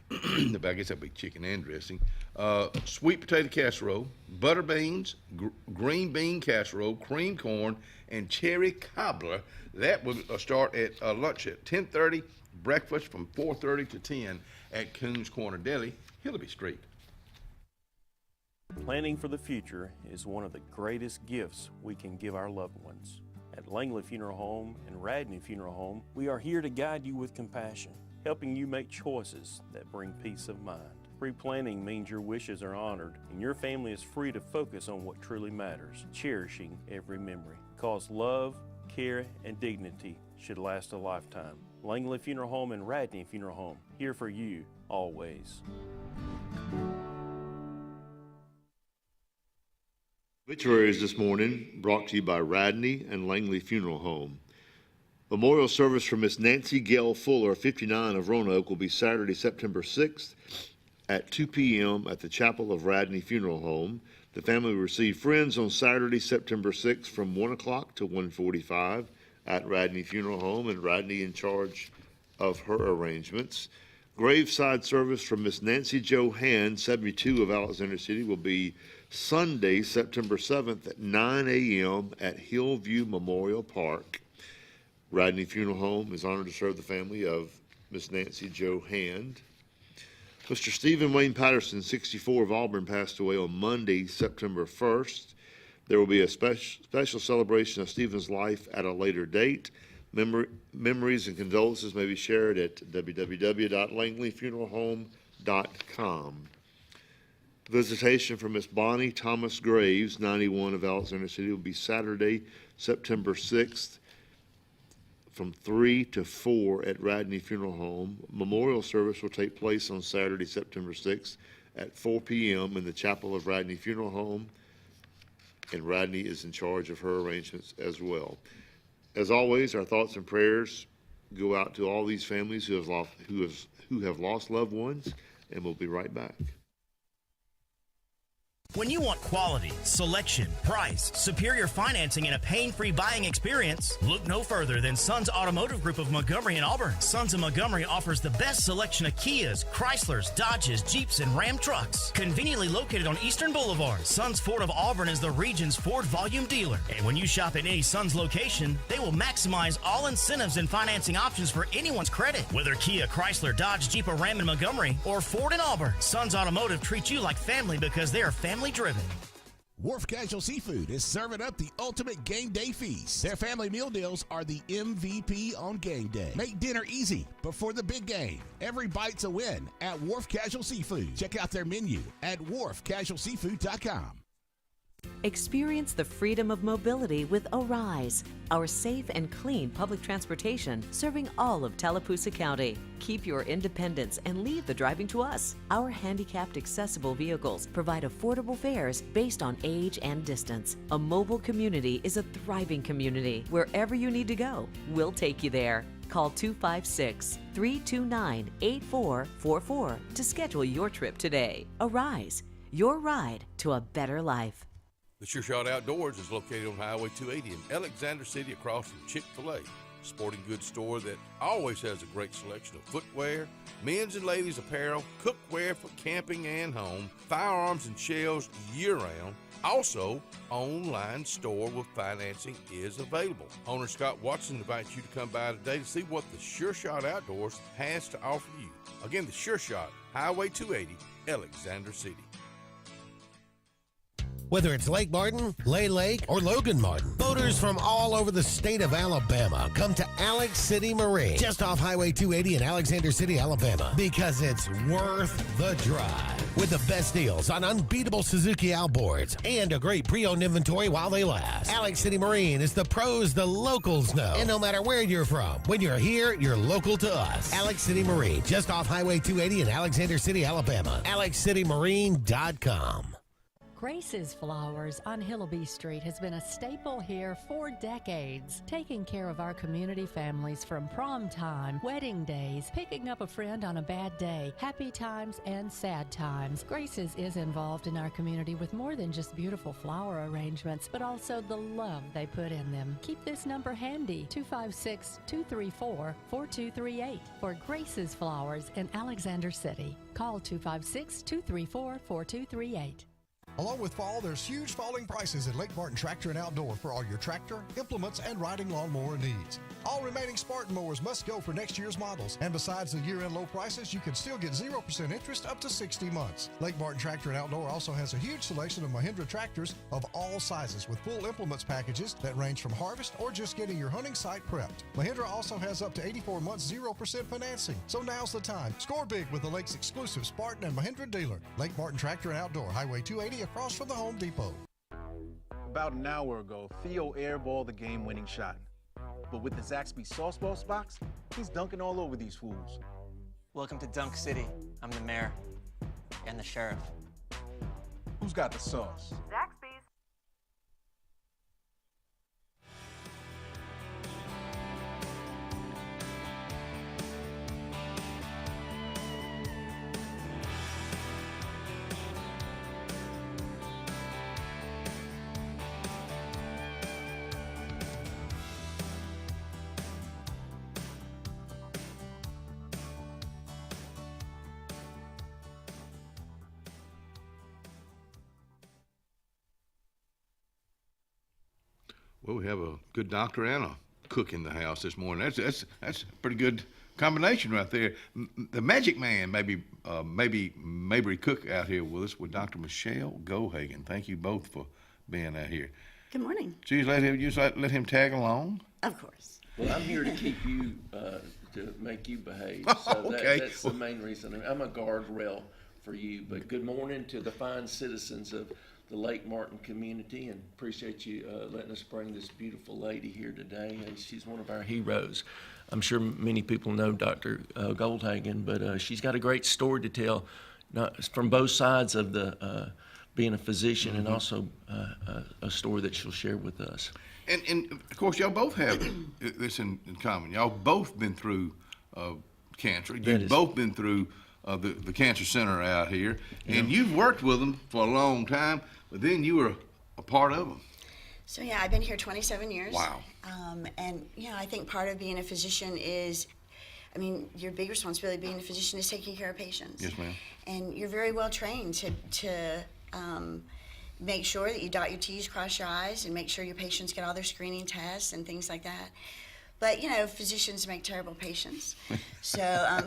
[SPEAKER 2] I guess that'd be chicken and dressing, sweet potato casserole, butter beans, green bean casserole, cream corn, and cherry cobbler. That will start at lunch at 10:30, breakfast from 4:30 to 10 at Coons Corner Deli, Hillby Street.
[SPEAKER 11] Planning for the future is one of the greatest gifts we can give our loved ones. At Langley Funeral Home and Radney Funeral Home, we are here to guide you with compassion, helping you make choices that bring peace of mind. Pre-planning means your wishes are honored and your family is free to focus on what truly matters, cherishing every memory. Because love, care, and dignity should last a lifetime. Langley Funeral Home and Radney Funeral Home, here for you always.
[SPEAKER 5] Obituaries this morning brought to you by Radney and Langley Funeral Home. Memorial service for Miss Nancy Gail Fuller, 59 of Roanoke, will be Saturday, September 6th at 2 p.m. at the Chapel of Radney Funeral Home. The family will receive friends on Saturday, September 6th from 1 o'clock to 1:45 at Radney Funeral Home, and Radney in charge of her arrangements. Graveside service for Miss Nancy Jo Hand, 72 of Alexander City, will be Sunday, September 7th at 9 a.m. at Hillview Memorial Park. Radney Funeral Home is honored to serve the family of Miss Nancy Jo Hand. Mr. Stephen Wayne Patterson, 64 of Auburn, passed away on Monday, September 1st. There will be a special celebration of Stephen's life at a later date. Memories and condolences may be shared at www.langleyfuneralhome.com. Visitation for Miss Bonnie Thomas Graves, 91 of Alexander City, will be Saturday, September 6th from 3 to 4 at Radney Funeral Home. Memorial service will take place on Saturday, September 6th at 4 p.m. in the Chapel of Radney Funeral Home, and Radney is in charge of her arrangements as well. As always, our thoughts and prayers go out to all these families who have lost loved ones, and we'll be right back.
[SPEAKER 12] When you want quality, selection, price, superior financing, and a pain-free buying experience, look no further than Sons Automotive Group of Montgomery and Auburn. Sons of Montgomery offers the best selection of Kias, Chryslers, Dodges, Jeeps, and Ram trucks. Conveniently located on Eastern Boulevard, Sons Ford of Auburn is the region's Ford volume dealer. And when you shop at any Sons location, they will maximize all incentives and financing options for anyone's credit. Whether Kia, Chrysler, Dodge, Jeep, or Ram in Montgomery, or Ford in Auburn, Sons Automotive treats you like family because they are family driven.
[SPEAKER 13] Wharf Casual Seafood is serving up the ultimate game day feast. Their family meal deals are the MVP on game day. Make dinner easy before the big game. Every bite's a win at Wharf Casual Seafood. Check out their menu at wharfcasualseafood.com.
[SPEAKER 14] Experience the freedom of mobility with Arise, our safe and clean public transportation serving all of Tallapoosa County. Keep your independence and leave the driving to us. Our handicapped accessible vehicles provide affordable fares based on age and distance. A mobile community is a thriving community. Wherever you need to go, we'll take you there. Call 256-329-8444 to schedule your trip today. Arise, your ride to a better life.
[SPEAKER 15] The Sure Shot Outdoors is located on Highway 280 in Alexander City across from Chick-fil-A. Sporting goods store that always has a great selection of footwear, men's and ladies apparel, cookware for camping and home, firearms and shells year-round. Also, online store with financing is available. Owner Scott Watson invites you to come by today to see what the Sure Shot Outdoors has to offer you. Again, the Sure Shot, Highway 280, Alexander City.
[SPEAKER 3] Whether it's Lake Martin, Lay Lake, or Logan Martin, boaters from all over the state of Alabama come to Alex City Marine, just off Highway 280 in Alexander City, Alabama, because it's worth the drive. With the best deals on unbeatable Suzuki outboards and a great pre-owned inventory while they last. Alex City Marine is the pros the locals know. And no matter where you're from, when you're here, you're local to us. Alex City Marine, just off Highway 280 in Alexander City, Alabama. AlexCityMarine.com.
[SPEAKER 16] Grace's Flowers on Hillaby Street has been a staple here for decades, taking care of our community families from prom time, wedding days, picking up a friend on a bad day, happy times and sad times. Grace's is involved in our community with more than just beautiful flower arrangements, but also the love they put in them. Keep this number handy, 256-234-4238 for Grace's Flowers in Alexander City. Call 256-234-4238.
[SPEAKER 7] Along with fall, there's huge falling prices at Lake Martin Tractor and Outdoor for all your tractor, implements, and riding lawnmower needs. All remaining Spartan mowers must go for next year's models. And besides the year-end low prices, you can still get 0% interest up to 60 months. Lake Martin Tractor and Outdoor also has a huge selection of Mahindra tractors of all sizes with full implements packages that range from harvest or just getting your hunting site prepped. Mahindra also has up to 84 months 0% financing. So now's the time. Score big with the Lake's exclusive Spartan and Mahindra dealer. Lake Martin Tractor and Outdoor, Highway 280 across from the Home Depot.
[SPEAKER 17] About an hour ago, Theo airballed the game-winning shot. But with the Zaxby's Sauce Boss box, he's dunking all over these fools.
[SPEAKER 18] Welcome to Dunk City. I'm the mayor and the sheriff.
[SPEAKER 17] Who's got the sauce?
[SPEAKER 19] Zaxby's.
[SPEAKER 2] Well, we have a good doctor and a cook in the house this morning. That's a pretty good combination right there. The magic man, maybe Mabry Cook out here with us with Dr. Michelle Gohagen. Thank you both for being out here.
[SPEAKER 20] Good morning.
[SPEAKER 2] So you let him tag along?
[SPEAKER 20] Of course.
[SPEAKER 21] Well, I'm here to keep you, to make you behave.
[SPEAKER 2] Oh,
[SPEAKER 21] So
[SPEAKER 2] okay.
[SPEAKER 21] that's the main reason. I'm a guardrail for you. But good morning to the fine citizens of the Lake Martin community, and appreciate you letting us bring this beautiful lady here today. She's one of our heroes. I'm sure many people know Dr. Goldhagen, but she's got a great story to tell, not from both sides of the being a physician, and also a story that she'll share with us.
[SPEAKER 2] And of course, y'all both have this in common. Y'all both been through cancer. You've both been through the cancer center out here, and you've worked with them for a long time, but then you were a part of them.
[SPEAKER 20] So yeah, I've been here 27 years.
[SPEAKER 2] Wow.
[SPEAKER 20] And I think part of being a physician is, your big responsibility being a physician is taking care of patients.
[SPEAKER 2] Yes, ma'am.
[SPEAKER 20] And you're very well trained to make sure that you dot your T's, cross your I's, and make sure your patients get all their screening tests and things like that. But physicians make terrible patients. So,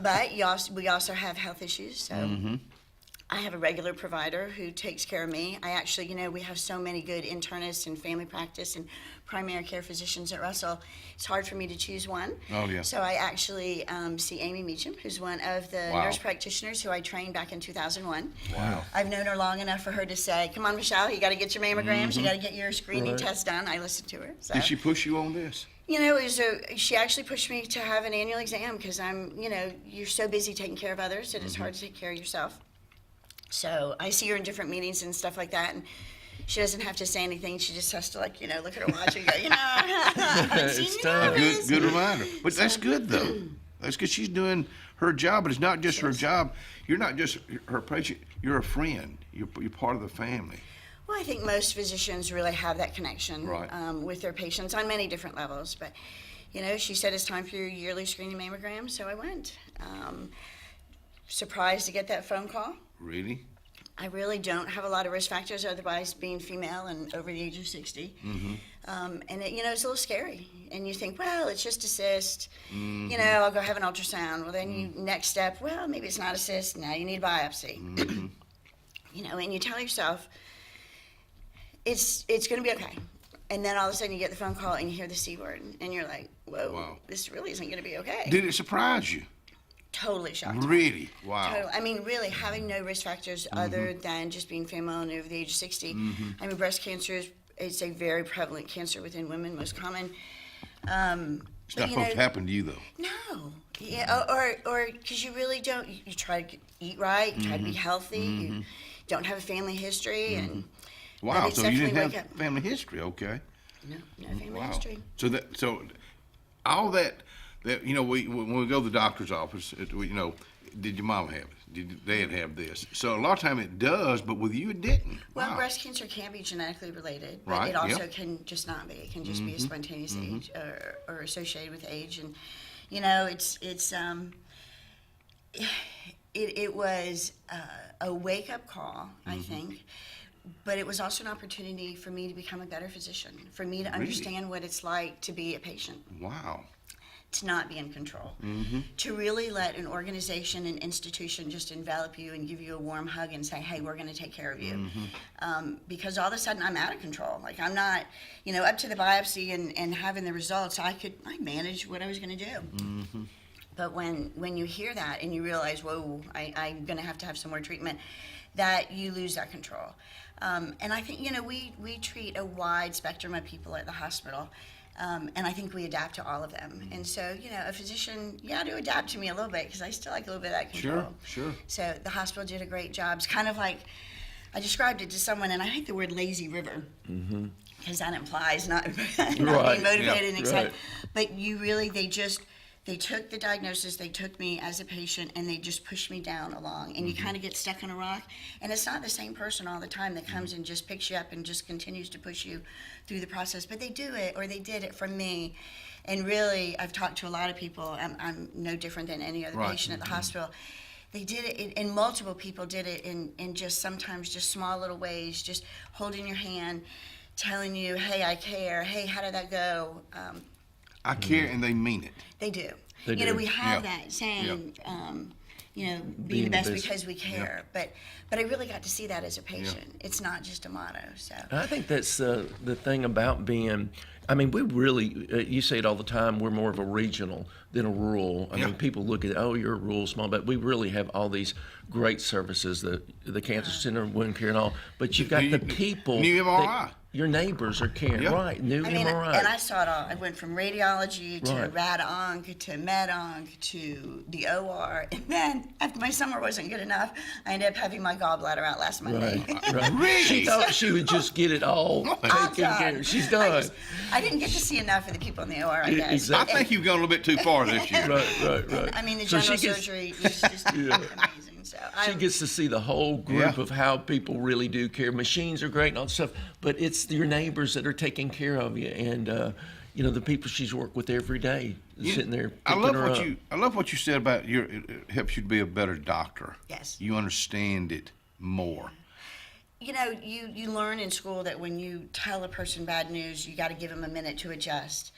[SPEAKER 20] but we also have health issues. So, I have a regular provider who takes care of me. I actually, we have so many good internists and family practice and primary care physicians at Russell. It's hard for me to choose one.
[SPEAKER 2] Oh, yeah.
[SPEAKER 20] So I actually see Amy Meacham, who's one of the
[SPEAKER 2] Wow.
[SPEAKER 20] nurse practitioners who I trained back in 2001.
[SPEAKER 2] Wow.
[SPEAKER 20] I've known her long enough for her to say, come on, Michelle, you got to get your mammograms, you got to get your screening
[SPEAKER 2] Right.
[SPEAKER 20] test done. I listened to her. So.
[SPEAKER 2] Did she push you on this?
[SPEAKER 20] She actually pushed me to have an annual exam because you're so busy taking care of others that it's hard to take care of yourself. So I see her in different meetings and stuff like that, and she doesn't have to say anything. She just has to, look at her watch and go,
[SPEAKER 2] It's time. Good reminder. But that's good, though. That's because she's doing her job, but it's not just her job. You're not just her patient. You're a friend. You're part of the family.
[SPEAKER 20] Well, I think most physicians really have that connection
[SPEAKER 2] Right.
[SPEAKER 20] with their patients on many different levels. But, she said it's time for your yearly screening mammogram, so I went. Surprised to get that phone call.
[SPEAKER 2] Really?
[SPEAKER 20] I really don't have a lot of risk factors otherwise being female and over the age of 60.
[SPEAKER 2] Mm-hmm.
[SPEAKER 20] And it's a little scary. And you think, well, it's just a cyst.
[SPEAKER 2] Mm-hmm.
[SPEAKER 20] I'll go have an ultrasound. Well, then next step, well, maybe it's not a cyst. Now you need a biopsy.
[SPEAKER 2] Mm-hmm.
[SPEAKER 20] And you tell yourself, it's going to be okay. And then all of a sudden you get the phone call and you hear the C word. And you're like, whoa,
[SPEAKER 2] Wow.
[SPEAKER 20] this really isn't going to be okay.
[SPEAKER 2] Did it surprise you?
[SPEAKER 20] Totally shocked.
[SPEAKER 2] Really? Wow.
[SPEAKER 20] Totally. I mean, really, having no risk factors other than just being female and over the age of 60. I mean, breast cancer is a very prevalent cancer within women, most common.
[SPEAKER 2] It's not supposed to happen to you, though.
[SPEAKER 20] No. Yeah, or because you really don't. You try to eat right, you try to be healthy, you don't have a family history, and
[SPEAKER 2] Wow.
[SPEAKER 20] it's
[SPEAKER 2] So you didn't
[SPEAKER 20] definitely
[SPEAKER 2] have
[SPEAKER 20] wake up.
[SPEAKER 2] family history, okay?
[SPEAKER 20] No family
[SPEAKER 2] Wow.
[SPEAKER 20] history.
[SPEAKER 2] So all that when we go to the doctor's office, did your mom have it? Did your dad have this? So a lot of time it does, but with you it didn't.
[SPEAKER 20] Well,
[SPEAKER 2] Wow.
[SPEAKER 20] breast cancer can be genetically related, but
[SPEAKER 2] Right,
[SPEAKER 20] it also
[SPEAKER 2] yep.
[SPEAKER 20] can just not be. It can just be a spontaneous age or associated with age, and it was a wake up call, I think. But it was also an opportunity for me to become a better physician, for me to understand what it's like to be a patient.
[SPEAKER 2] Wow.
[SPEAKER 20] To not be in control, to really let an organization, an institution just envelop you and give you a warm hug and say, hey, we're going to take care of you. Because all of a sudden I'm out of control. Like I'm not, up to the biopsy and having the results, I managed what I was going to do. But when you hear that and you realize, whoa, I'm going to have some more treatment, that you lose that control. And I think, we treat a wide spectrum of people at the hospital. And I think we adapt to all of them. And so, a physician, you got to adapt to me a little bit because I still like a little bit of that control.
[SPEAKER 2] Sure.
[SPEAKER 20] So the hospital did a great job. It's kind of like, I described it to someone, and I hate the word lazy river because that implies not being motivated and excited. But you really, they took the diagnosis, they took me as a patient, and they just pushed me down along. And you kind of get stuck on a rock. And it's not the same person all the time that comes and just picks you up and just continues to push you through the process. But they do it, or they did it for me. And really, I've talked to a lot of people. I'm no different than any other patient at the hospital. They did it, and multiple people did it in just sometimes just small little ways, just holding your hand, telling you, hey, I care. Hey, how did that go?
[SPEAKER 2] I care, and they mean it.
[SPEAKER 20] They do.
[SPEAKER 2] They do.
[SPEAKER 20] We have that saying, be the best because we care. But I really got to see that as a patient. It's not just a motto. So
[SPEAKER 21] I think that's the thing about being. I mean, we really, you say it all the time, we're more of a regional than a rural. I mean, people look at, you're a rural small, but we really have all these great services, the Cancer Center, wound care and all. But you've got the people.
[SPEAKER 2] New MRI.
[SPEAKER 21] Your neighbors are caring, right? New MRI.
[SPEAKER 20] And I saw it all. I went from radiology to rad-onc to med-onc to the OR. And then, after my summer wasn't good enough, I ended up having my gallbladder out last Monday.
[SPEAKER 21] Right.
[SPEAKER 2] Really?
[SPEAKER 21] She thought she would just get it all taken care of. She's done.
[SPEAKER 20] I didn't get to see enough of the people in the OR, I guess.
[SPEAKER 21] Exactly.
[SPEAKER 2] I think you've gone a little bit too far this year.
[SPEAKER 21] Right.
[SPEAKER 20] I mean, the general surgery is just amazing. So
[SPEAKER 21] she gets to see the whole group of how people really do care. Machines are great and all that stuff, but it's your neighbors that are taking care of you, and the people she's worked with every day, sitting there picking her up.
[SPEAKER 2] I love what you said about it helps you to be a better doctor.
[SPEAKER 20] Yes.
[SPEAKER 2] You understand it more.
[SPEAKER 20] You learn in school that when you tell a person bad news, you got to give them a minute to adjust.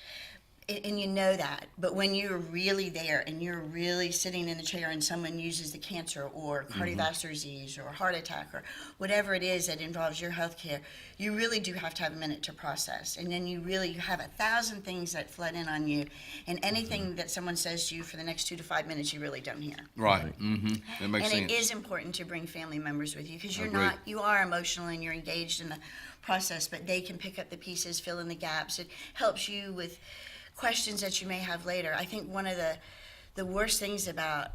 [SPEAKER 20] and you know that, but when you're really there and you're really sitting in the chair and someone uses the cancer or cardiovascular disease or heart attack or whatever it is that involves your health care, you really do have to have a minute to process. And then you have 1,000 things that flood in on you, and anything that someone says to you for the next 2 to 5 minutes, you really don't hear.
[SPEAKER 2] Right. That makes sense.
[SPEAKER 20] And it is important to bring family members with you, because you are emotional and you're engaged in the process, but they can pick up the pieces, fill in the gaps. It helps you with questions that you may have later. I think one of the worst things about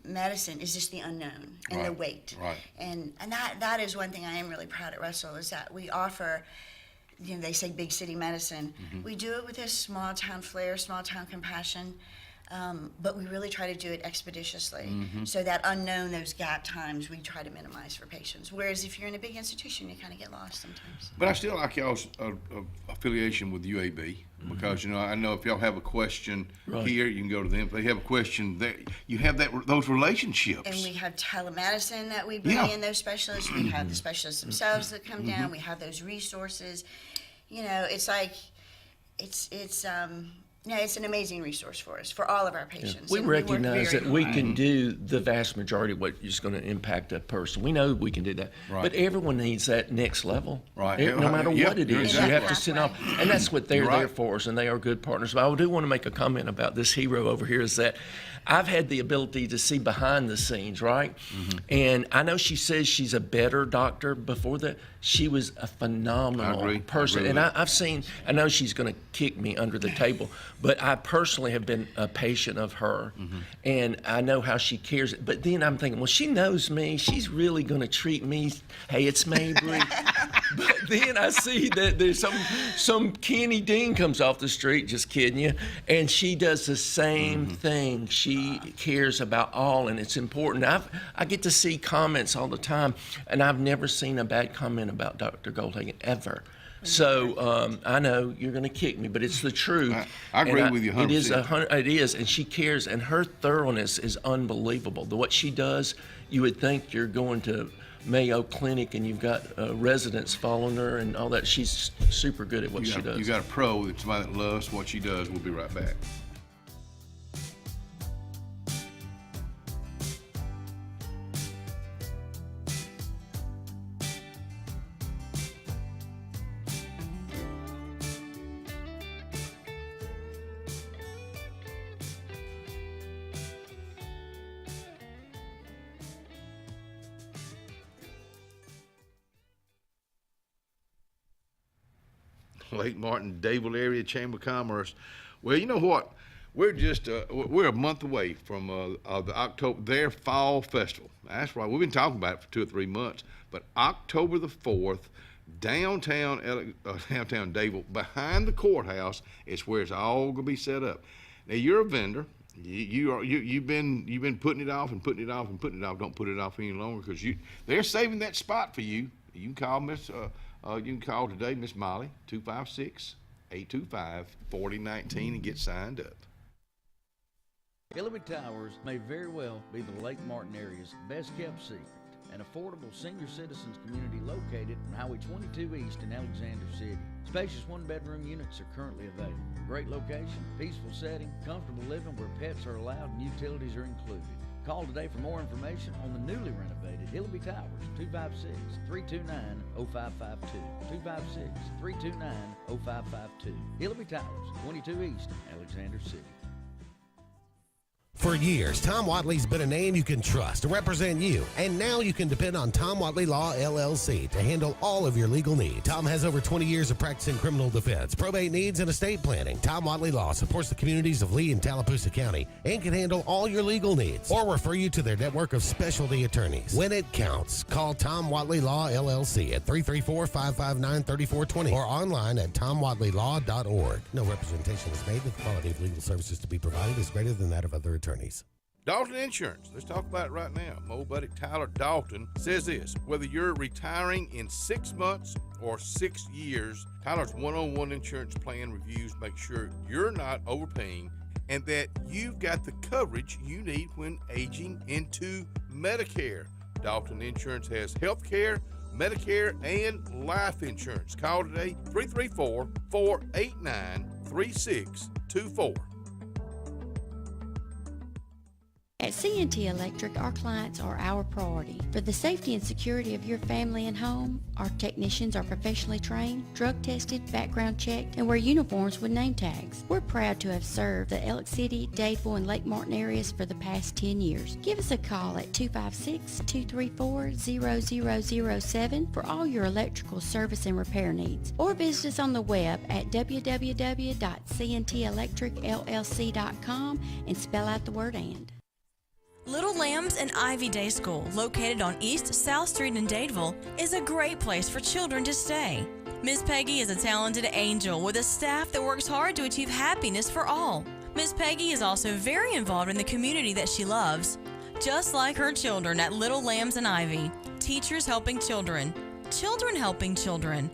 [SPEAKER 20] medicine is just the unknown and the wait.
[SPEAKER 2] Right.
[SPEAKER 20] And that is one thing I am really proud at Russell, is that we offer, they say big city medicine. We do it with this small town flair, small town compassion. But we really try to do it expeditiously. So that unknown, those gap times, we try to minimize for patients. Whereas if you're in a big institution, you kind of get lost sometimes.
[SPEAKER 2] But I still like y'all's affiliation with UAB, because I know if y'all have a question here, you can go to them. If they have a question there, you have those relationships.
[SPEAKER 20] And we have telemedicine that we bring in, those specialists. We have the specialists themselves that come down. We have those resources. It's like it's an amazing resource for us, for all of our patients.
[SPEAKER 21] We
[SPEAKER 20] and
[SPEAKER 21] recognize that we
[SPEAKER 20] hard.
[SPEAKER 21] can do the vast majority of what is going to impact a person. We know we can do that. But everyone needs that next level.
[SPEAKER 2] Right.
[SPEAKER 21] No matter what it is,
[SPEAKER 2] exactly.
[SPEAKER 21] you have to sit off. And that's what they're there for us, and they are good partners. But I do want to make a comment about this hero over here, is that I've had the ability to see behind the scenes, right? And I know she says she's a better doctor. Before that, she was a phenomenal person. And I know she's going to kick me under the table, but I personally have been a patient of her, and I know how she cares. But then I'm thinking, well, she knows me. She's really going to treat me, hey, it's Mabry. But then I see that there's some Kenny Dean comes off the street, just kidding you, and she does the same thing. She cares about all, and it's important. I get to see comments all the time, and I've never seen a bad comment about Dr. Goldhagen, ever. So I know you're going to kick me, but it's the truth.
[SPEAKER 2] I agree with you
[SPEAKER 21] 100%. It is, and she cares, and her thoroughness is unbelievable. What she does, you would think you're going to Mayo Clinic and you've got residents following her and all that. She's super good at what she does.
[SPEAKER 2] You got a pro, that's somebody that loves what she does. We'll be right back. Lake Martin, Dable Area Chamber of Commerce. Well, you know what? We're just we're a month away from their fall festival. That's right. We've been talking about it for 2 or 3 months. But October the 4th, downtown Dable, behind the courthouse, is where it's all gonna be set up. Now you're a vendor. You've been putting it off and putting it off and putting it off. Don't put it off any longer, because they're saving that spot for you. You can call you can call today, Miss Molly, 256-825-4019, and get signed up.
[SPEAKER 19] Hillary Towers may very well be the Lake Martin area's best kept secret. An affordable senior citizens community located on Highway 22 East in Alexander City. Spacious 1-bedroom units are currently available. Great location, peaceful setting, comfortable living where pets are allowed and utilities are included. Call today for more information on the newly renovated Hillary Towers, 256-329-0552. 256-329-0552. Hillary Towers, 22 East, Alexander City.
[SPEAKER 3] For years, Tom Watley's been a name you can trust to represent you, and now you can depend on Tom Watley Law, LLC to handle all of your legal needs. Tom has over 20 years of practice in criminal defense, probate needs, and estate planning. Tom Watley Law supports the communities of Lee and Tallapoosa County and can handle all your legal needs or refer you to their network of specialty attorneys. When it counts, call Tom Watley Law, LLC at 334-559-3420 or online at tomwatleylaw.org. No representation is made that the quality of legal services to be provided is greater than that of other attorneys.
[SPEAKER 2] Dalton Insurance, let's talk about it right now. My old buddy Tyler Dalton says this: whether you're retiring in 6 months or 6 years, Tyler's one-on-one insurance plan reviews make sure you're not overpaying and that you've got the coverage you need when aging into Medicare. Dalton Insurance has health care, Medicare, and life insurance. Call today, 334-489-4600.
[SPEAKER 15] 3624.
[SPEAKER 1] At C&T Electric, our clients are our priority. For the safety and security of your family and home, our technicians are professionally trained, drug tested, background checked, and wear uniforms with name tags. We're proud to have served the Elk City, Dadeville, and Lake Martin areas for the past 10 years. Give us a call at 256-234-0007 for all your electrical service and repair needs, or visit us on the web at www.cntelectricllc.com and spell out the word "and."
[SPEAKER 22] Little Lambs and Ivy Day School, located on East South Street in Dadeville, is a great place for children to stay. Miss Peggy is a talented angel with a staff that works hard to achieve happiness for all. Miss Peggy is also very involved in the community that she loves. Just like her children at Little Lambs and Ivy, teachers helping children, children helping children.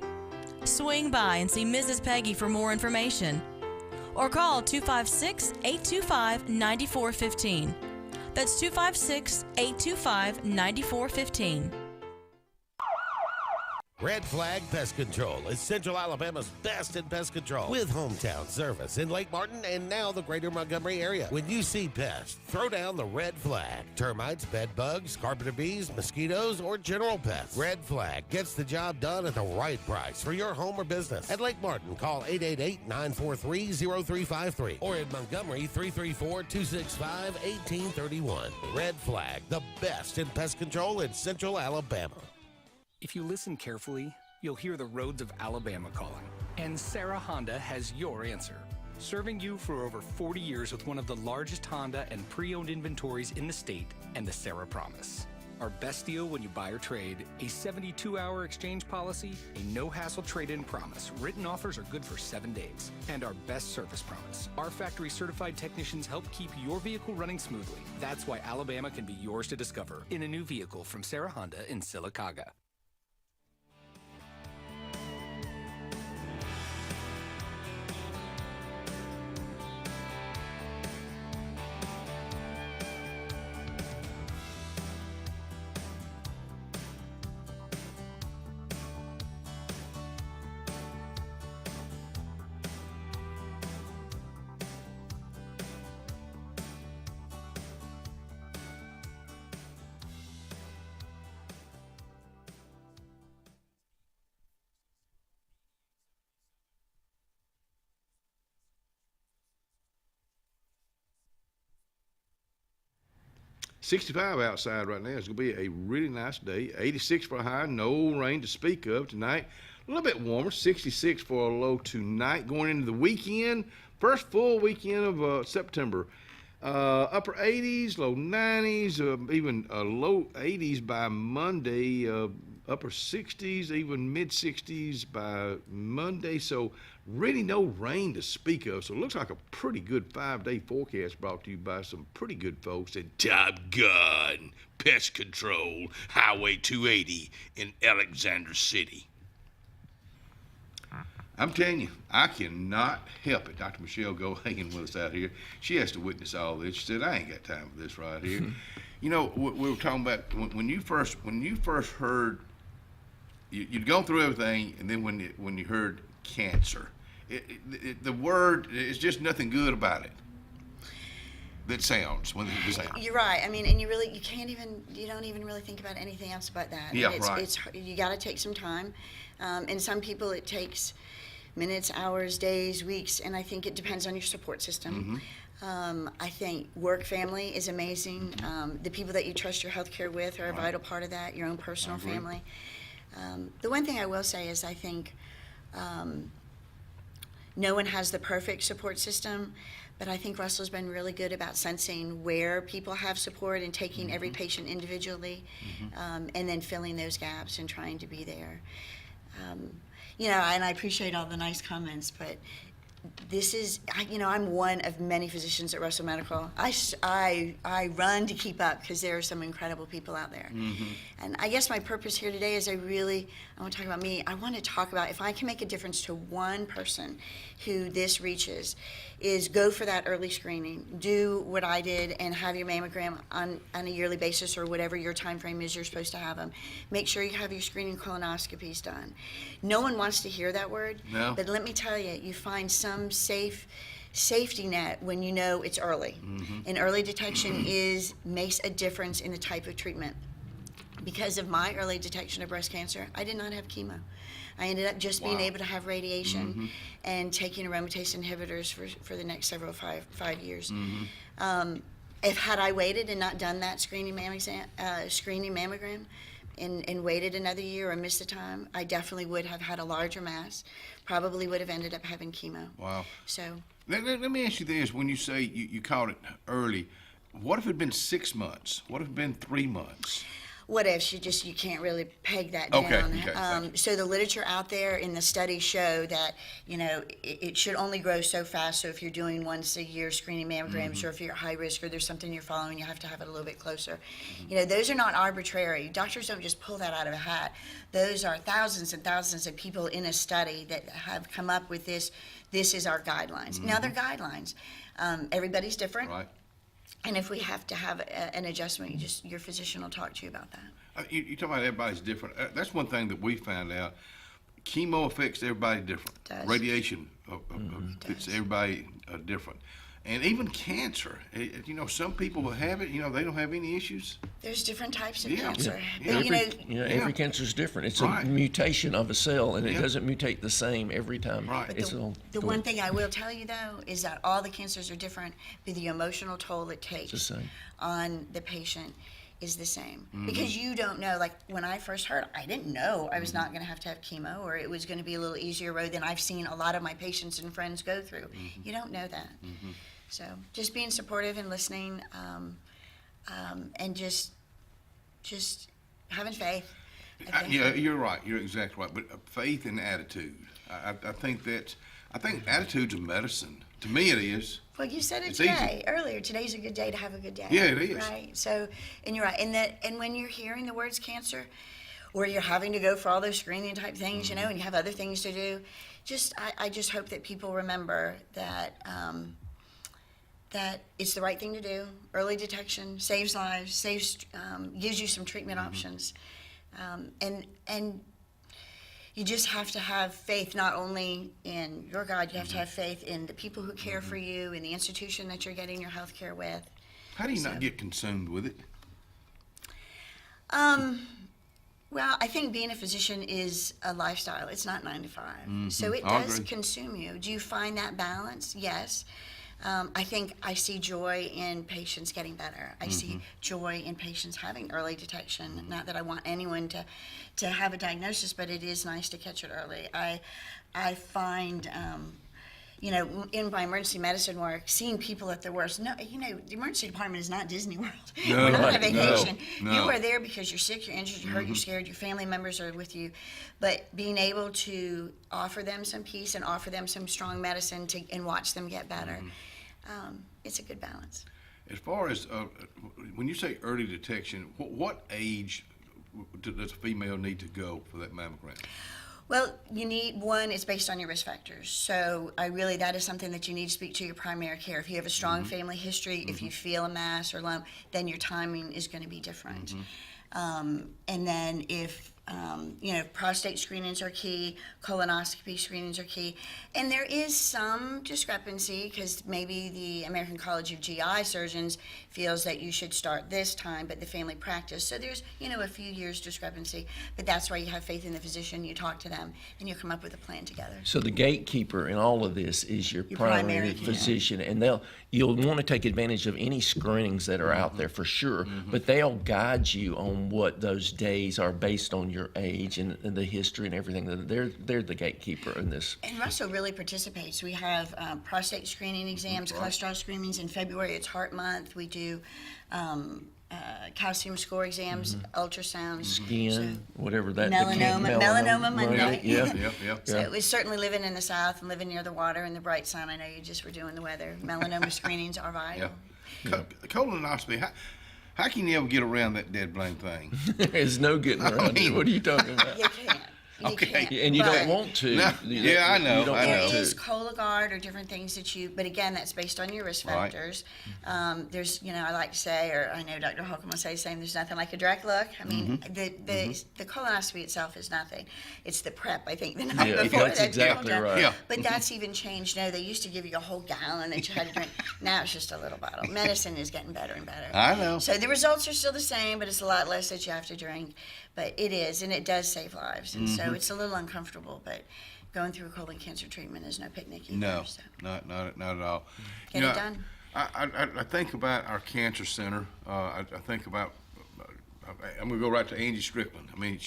[SPEAKER 22] Swing by and see Mrs. Peggy for more information, or call 256-825-9415. That's 256-825-9415.
[SPEAKER 3] Red Flag Pest Control is Central Alabama's best in pest control, with hometown service in Lake Martin and now the greater Montgomery area. When you see pests, throw down the red flag. Termites, bed bugs, carpenter bees, mosquitoes, or general pests. Red Flag gets the job done at the right price for your home or business. At Lake Martin, call 888-943-0353, or in Montgomery, 334-265-1831. Red Flag, the best in pest control in Central Alabama.
[SPEAKER 23] If you listen carefully, you'll hear the roads of Alabama calling. And Sarah Honda has your answer. Serving you for over 40 years with one of the largest Honda and pre-owned inventories in the state, and the Sarah Promise. Our best deal when you buy or trade, a 72-hour exchange policy, a no-hassle trade-in promise. Written offers are good for 7 days. And our best service promise. Our factory-certified technicians help keep your vehicle running smoothly. That's why Alabama can be yours to discover in a new vehicle from Sarah Honda in Sylacauga.
[SPEAKER 2] .65 outside right now. It's going to be a really nice day. 86 for a high, no rain to speak of tonight. A little bit warmer, 66 for a low tonight. Going into the weekend, first full weekend of September. Upper 80s, low 90s, even low 80s by Monday, upper 60s, even mid 60s by Monday. So really no rain to speak of. So it looks like a pretty good 5-day forecast brought to you by some pretty good folks at Top Gun Pest Control, Highway 280 in Alexander City. I'm telling you, I cannot help it. Dr. Michelle Go hanging with us out here. She has to witness all this. She said, I ain't got time for this right here. You know, we were talking about when you first heard, you'd gone through everything, and then when you heard cancer, the word is just nothing good about it. That sounds when it sounds.
[SPEAKER 20] You're right. I mean, and you don't even really think about anything else but that.
[SPEAKER 2] Yeah,
[SPEAKER 20] and
[SPEAKER 2] right.
[SPEAKER 20] You got to take some time, and some people it takes minutes, hours, days, weeks, and I think it depends on your support system. I think work family is amazing. The people that you trust your health care with are a vital part of that, your own personal family. The one thing I will say is I think no one has the perfect support system, but I think Russell's been really good about sensing where people have support and taking every patient individually, and then filling those gaps and trying to be there. And I appreciate all the nice comments, but this is, I'm one of many physicians at Russell Medical. I run to keep up because there are some incredible people out there. And I guess my purpose here today is I want to talk about me. I want to talk about if I can make a difference to one person who this reaches, is go for that early screening. Do what I did and have your mammogram on a yearly basis or whatever your time frame is you're supposed to have them. Make sure you have your screening colonoscopies done. No one wants to hear that word,
[SPEAKER 2] no.
[SPEAKER 20] But let me tell you, you find some some safety net when you know it's early. And early detection makes a difference in the type of treatment. Because of my early detection of breast cancer, I did not have chemo. I ended up just being able to have radiation and taking aromatase inhibitors for the next five years. If had I waited and not done that screening mammogram and waited another year or missed the time, I definitely would have had a larger mass, probably would have ended up having chemo.
[SPEAKER 2] Wow.
[SPEAKER 20] So
[SPEAKER 2] let me ask you this. When you say you caught it early, what if it had been 6 months? What if it had been 3 months?
[SPEAKER 20] What if you can't really peg that down.
[SPEAKER 2] Okay.
[SPEAKER 20] So the literature out there in the studies show that, it should only grow so fast. So if you're doing once a year screening mammograms, or if you're high risk or there's something you're following, you have to have it a little bit closer. Those are not arbitrary. Doctors don't just pull that out of a hat. Those are thousands and thousands of people in a study that have come up with this. This is our guidelines. Now they're guidelines. Everybody's different.
[SPEAKER 2] Right.
[SPEAKER 20] And if we have to have an adjustment, your physician will talk to you about that.
[SPEAKER 2] You talk about everybody's different. That's one thing that we found out. Chemo affects everybody different.
[SPEAKER 20] Does.
[SPEAKER 2] Radiation affects everybody different. And even cancer. Some people will have it. They don't have any issues.
[SPEAKER 20] There's different types of cancer.
[SPEAKER 4] Yeah.
[SPEAKER 20] But,
[SPEAKER 4] every cancer is different. It's a mutation of a cell, and it doesn't mutate the same every time.
[SPEAKER 2] Right.
[SPEAKER 20] But the one thing I will tell you, though, is that all the cancers are different, but the emotional toll it takes on the patient is the same. Because you don't know, like when I first heard, I didn't know I was not going to have chemo, or it was going to be a little easier road than I've seen a lot of my patients and friends go through. You don't know that. So just being supportive and listening, and just having faith.
[SPEAKER 2] You're right. You're exactly right. But faith and attitude. I think attitude's a medicine. To me, it is.
[SPEAKER 20] Well, you said it
[SPEAKER 2] It's
[SPEAKER 20] today earlier. Today's a good day to have a good day.
[SPEAKER 2] Yeah, it is.
[SPEAKER 20] Right. So, and you're right. And when you're hearing the words cancer, or you're having to go for all those screening type things, and you have other things to do, I just hope that people remember that that it's the right thing to do. Early detection saves lives, gives you some treatment options, and you just have to have faith not only in your God, you have to have faith in the people who care for you, in the institution that you're getting your health care with.
[SPEAKER 2] How do you not get consumed with it?
[SPEAKER 20] Well, I think being a physician is a lifestyle. It's not 9 to 5. So it does consume you. Do you find that balance? Yes. I think I see joy in patients getting better. I see joy in patients having early detection. Not that I want anyone to have a diagnosis, but it is nice to catch it early. I find, in my emergency medicine work, seeing people at their worst. No, the emergency department is not Disney World. We're not on a vacation.
[SPEAKER 2] No.
[SPEAKER 20] You are there because you're sick, you're injured, you're hurt, you're scared, your family members are with you. But being able to offer them some peace and offer them some strong medicine and watch them get better, it's a good balance.
[SPEAKER 2] As far as when you say early detection, what age does a female need to go for that mammogram?
[SPEAKER 20] Well, you need one, it's based on your risk factors. So that is something that you need to speak to your primary care. If you have a strong family history, if you feel a mass or lump, then your timing is going to be different. And then if prostate screenings are key, colonoscopy screenings are key. And there is some discrepancy because maybe the American College of GI Surgeons feels that you should start this time, but the family practice. So there's, a few years discrepancy. But that's why you have faith in the physician, you talk to them, and you come up with a plan together.
[SPEAKER 4] So the gatekeeper in all of this is your primary physician, and you'll want to take advantage of any screenings that are out there for sure, but they'll guide you on what those days are based on your age and the history and everything. They're the gatekeeper in this.
[SPEAKER 20] And Russell really participates. We have prostate screening exams, cholesterol screenings. In February, it's Heart Month. We do calcium score exams, ultrasounds.
[SPEAKER 4] Skin, whatever that.
[SPEAKER 20] Melanoma Monday.
[SPEAKER 2] Yeah.
[SPEAKER 20] So it was certainly living in the South and living near the water and the bright sun. I know you just were doing the weather. Melanoma screenings are vital.
[SPEAKER 2] Colonoscopy, how can you ever get around that dead blame thing?
[SPEAKER 4] There's no getting around it. What are you talking about?
[SPEAKER 20] You can't.
[SPEAKER 2] Okay.
[SPEAKER 4] And you
[SPEAKER 20] But-
[SPEAKER 4] don't want to.
[SPEAKER 2] No, yeah, I know,
[SPEAKER 4] You don't
[SPEAKER 2] I
[SPEAKER 4] want
[SPEAKER 2] know.
[SPEAKER 20] There is
[SPEAKER 4] to.
[SPEAKER 20] Cologuard or different things that you, but again, that's based on your risk
[SPEAKER 2] Right.
[SPEAKER 20] factors. There's, I like to say, or I know Dr. Holcomb will say the same, there's nothing like a direct look. I mean, the colonoscopy itself is nothing. It's the prep, I think, the night
[SPEAKER 4] Yeah,
[SPEAKER 20] before
[SPEAKER 4] that's
[SPEAKER 20] that
[SPEAKER 4] exactly
[SPEAKER 20] people do.
[SPEAKER 4] right.
[SPEAKER 2] Yeah.
[SPEAKER 20] But that's even changed. No, they used to give you a whole gallon that you had to drink. Now it's just a little bottle. Medicine is getting better and better.
[SPEAKER 2] I know.
[SPEAKER 20] So the results are still the same, but it's a lot less that you have to drink. But it is, and it does save lives. And so it's a little uncomfortable, but going through a colon cancer treatment is no picnic either.
[SPEAKER 2] No,
[SPEAKER 20] So
[SPEAKER 2] not at all.
[SPEAKER 20] get it done.
[SPEAKER 2] I think about our cancer center. I think about. I'm gonna go right to Angie Strickland. I mean,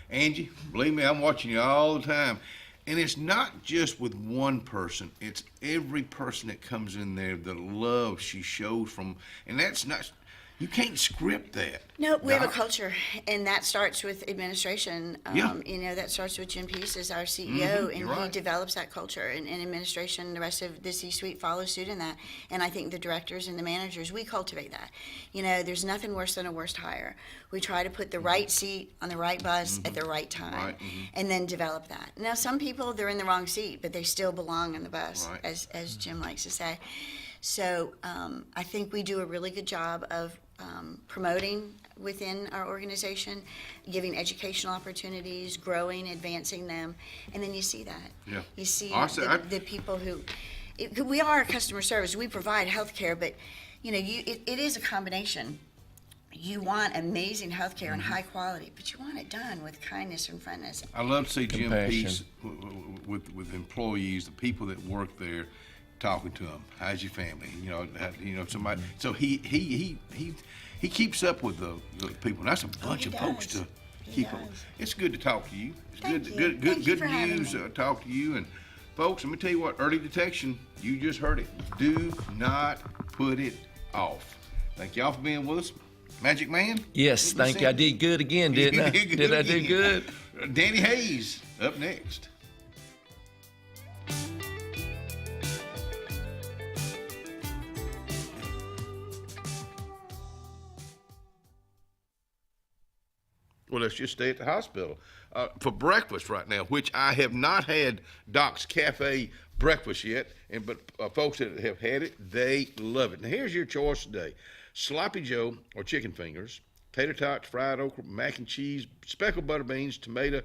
[SPEAKER 2] Angie, believe me, I'm watching you all the time, and it's not just with one person. It's every person that comes in there. The love she shows from, and that's not. You can't script that.
[SPEAKER 20] No, we have a
[SPEAKER 2] Doc.
[SPEAKER 20] culture, and that starts with administration.
[SPEAKER 2] Yeah.
[SPEAKER 20] That starts with Jim Peace as our CEO, and
[SPEAKER 2] you're
[SPEAKER 20] he
[SPEAKER 2] right.
[SPEAKER 20] develops that culture, and administration, the rest of the C-suite follows suit in that. And I think the directors and the managers, we cultivate that. There's nothing worse than a worst hire. We try to put the right seat on the right bus at the right time,
[SPEAKER 2] Right,
[SPEAKER 20] and then develop that. Now, some people, they're in the wrong seat, but they still belong on the bus,
[SPEAKER 2] Right.
[SPEAKER 20] as Jim likes to say. So I think we do a really good job of promoting within our organization, giving educational opportunities, growing, advancing them, and then you see that.
[SPEAKER 2] Yeah.
[SPEAKER 20] You see
[SPEAKER 2] Awesome.
[SPEAKER 20] the people who, we are a customer service, we provide health care, but it is a combination. You want amazing health care and high quality, but you want it done with kindness and friendness.
[SPEAKER 2] I love to see Jim
[SPEAKER 4] Compassion.
[SPEAKER 2] Peace with employees, the people that work there, talking to them. How's your family? Somebody. So he keeps up with the people. And that's a bunch of folks to keep up. It's good to talk to you. It's
[SPEAKER 20] Thank
[SPEAKER 2] good,
[SPEAKER 20] you.
[SPEAKER 2] good,
[SPEAKER 20] Thank
[SPEAKER 2] good,
[SPEAKER 20] you
[SPEAKER 2] good
[SPEAKER 20] for having
[SPEAKER 2] news.
[SPEAKER 20] me.
[SPEAKER 2] Talk to you and folks. Let me tell you what. Early detection. You just heard it. Do not put it off. Thank y'all for being with us. Magic Man.
[SPEAKER 4] Yes, thank you. I did good again, didn't I? Did I do good?
[SPEAKER 2] Danny Hayes up next. Well, let's just stay at the hospital. For breakfast right now, which I have not had Doc's Cafe breakfast yet, but folks that have had it, they love it. Now, here's your choice today. Sloppy Joe or chicken fingers, tater tots, fried okra, mac and cheese, speckled butter beans, tomato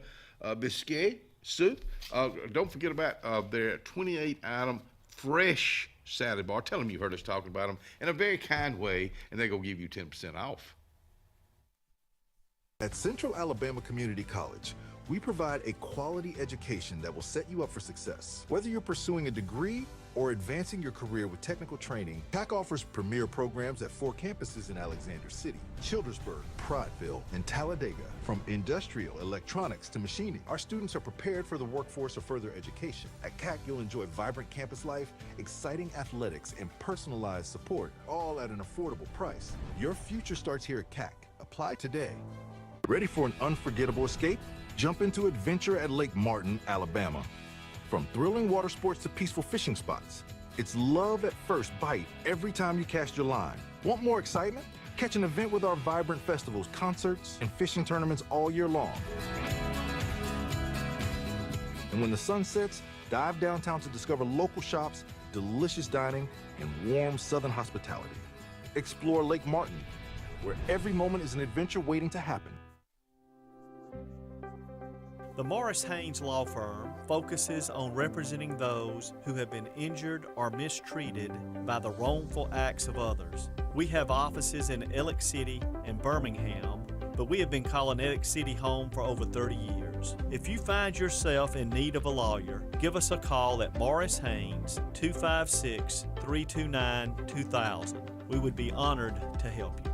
[SPEAKER 2] biscuit soup. Don't forget about their 28-item fresh salad bar. Tell them you heard us talking about them in a very kind way, and they're going to give you 10% off.
[SPEAKER 6] At Central Alabama Community College, we provide a quality education that will set you up for success. Whether you're pursuing a degree or advancing your career with technical training, CAC offers premier programs at 4 campuses in Alexander City, Childersburg, Prattville, and Talladega. From industrial, electronics to machining, our students are prepared for the workforce or further education. At CAC, you'll enjoy vibrant campus life, exciting athletics, and personalized support, all at an affordable price. Your future starts here at CAC. Apply today. Ready for an unforgettable escape? Jump into adventure at Lake Martin, Alabama. From thrilling water sports to peaceful fishing spots, it's love at first bite every time you cast your line. Want more excitement? Catch an event with our vibrant festivals, concerts, and fishing tournaments all year long. And when the sun sets, dive downtown to discover local shops, delicious dining, and warm southern hospitality. Explore Lake Martin, where every moment is an adventure waiting to happen.
[SPEAKER 8] The Morris Haynes Law Firm focuses on representing those who have been injured or mistreated by the wrongful acts of others. We have offices in Ellick City and Birmingham, but we have been calling Ellick City home for over 30 years. If you find yourself in need of a lawyer, give us a call at Morris Haynes, 256-329-2000. We would be honored to help you.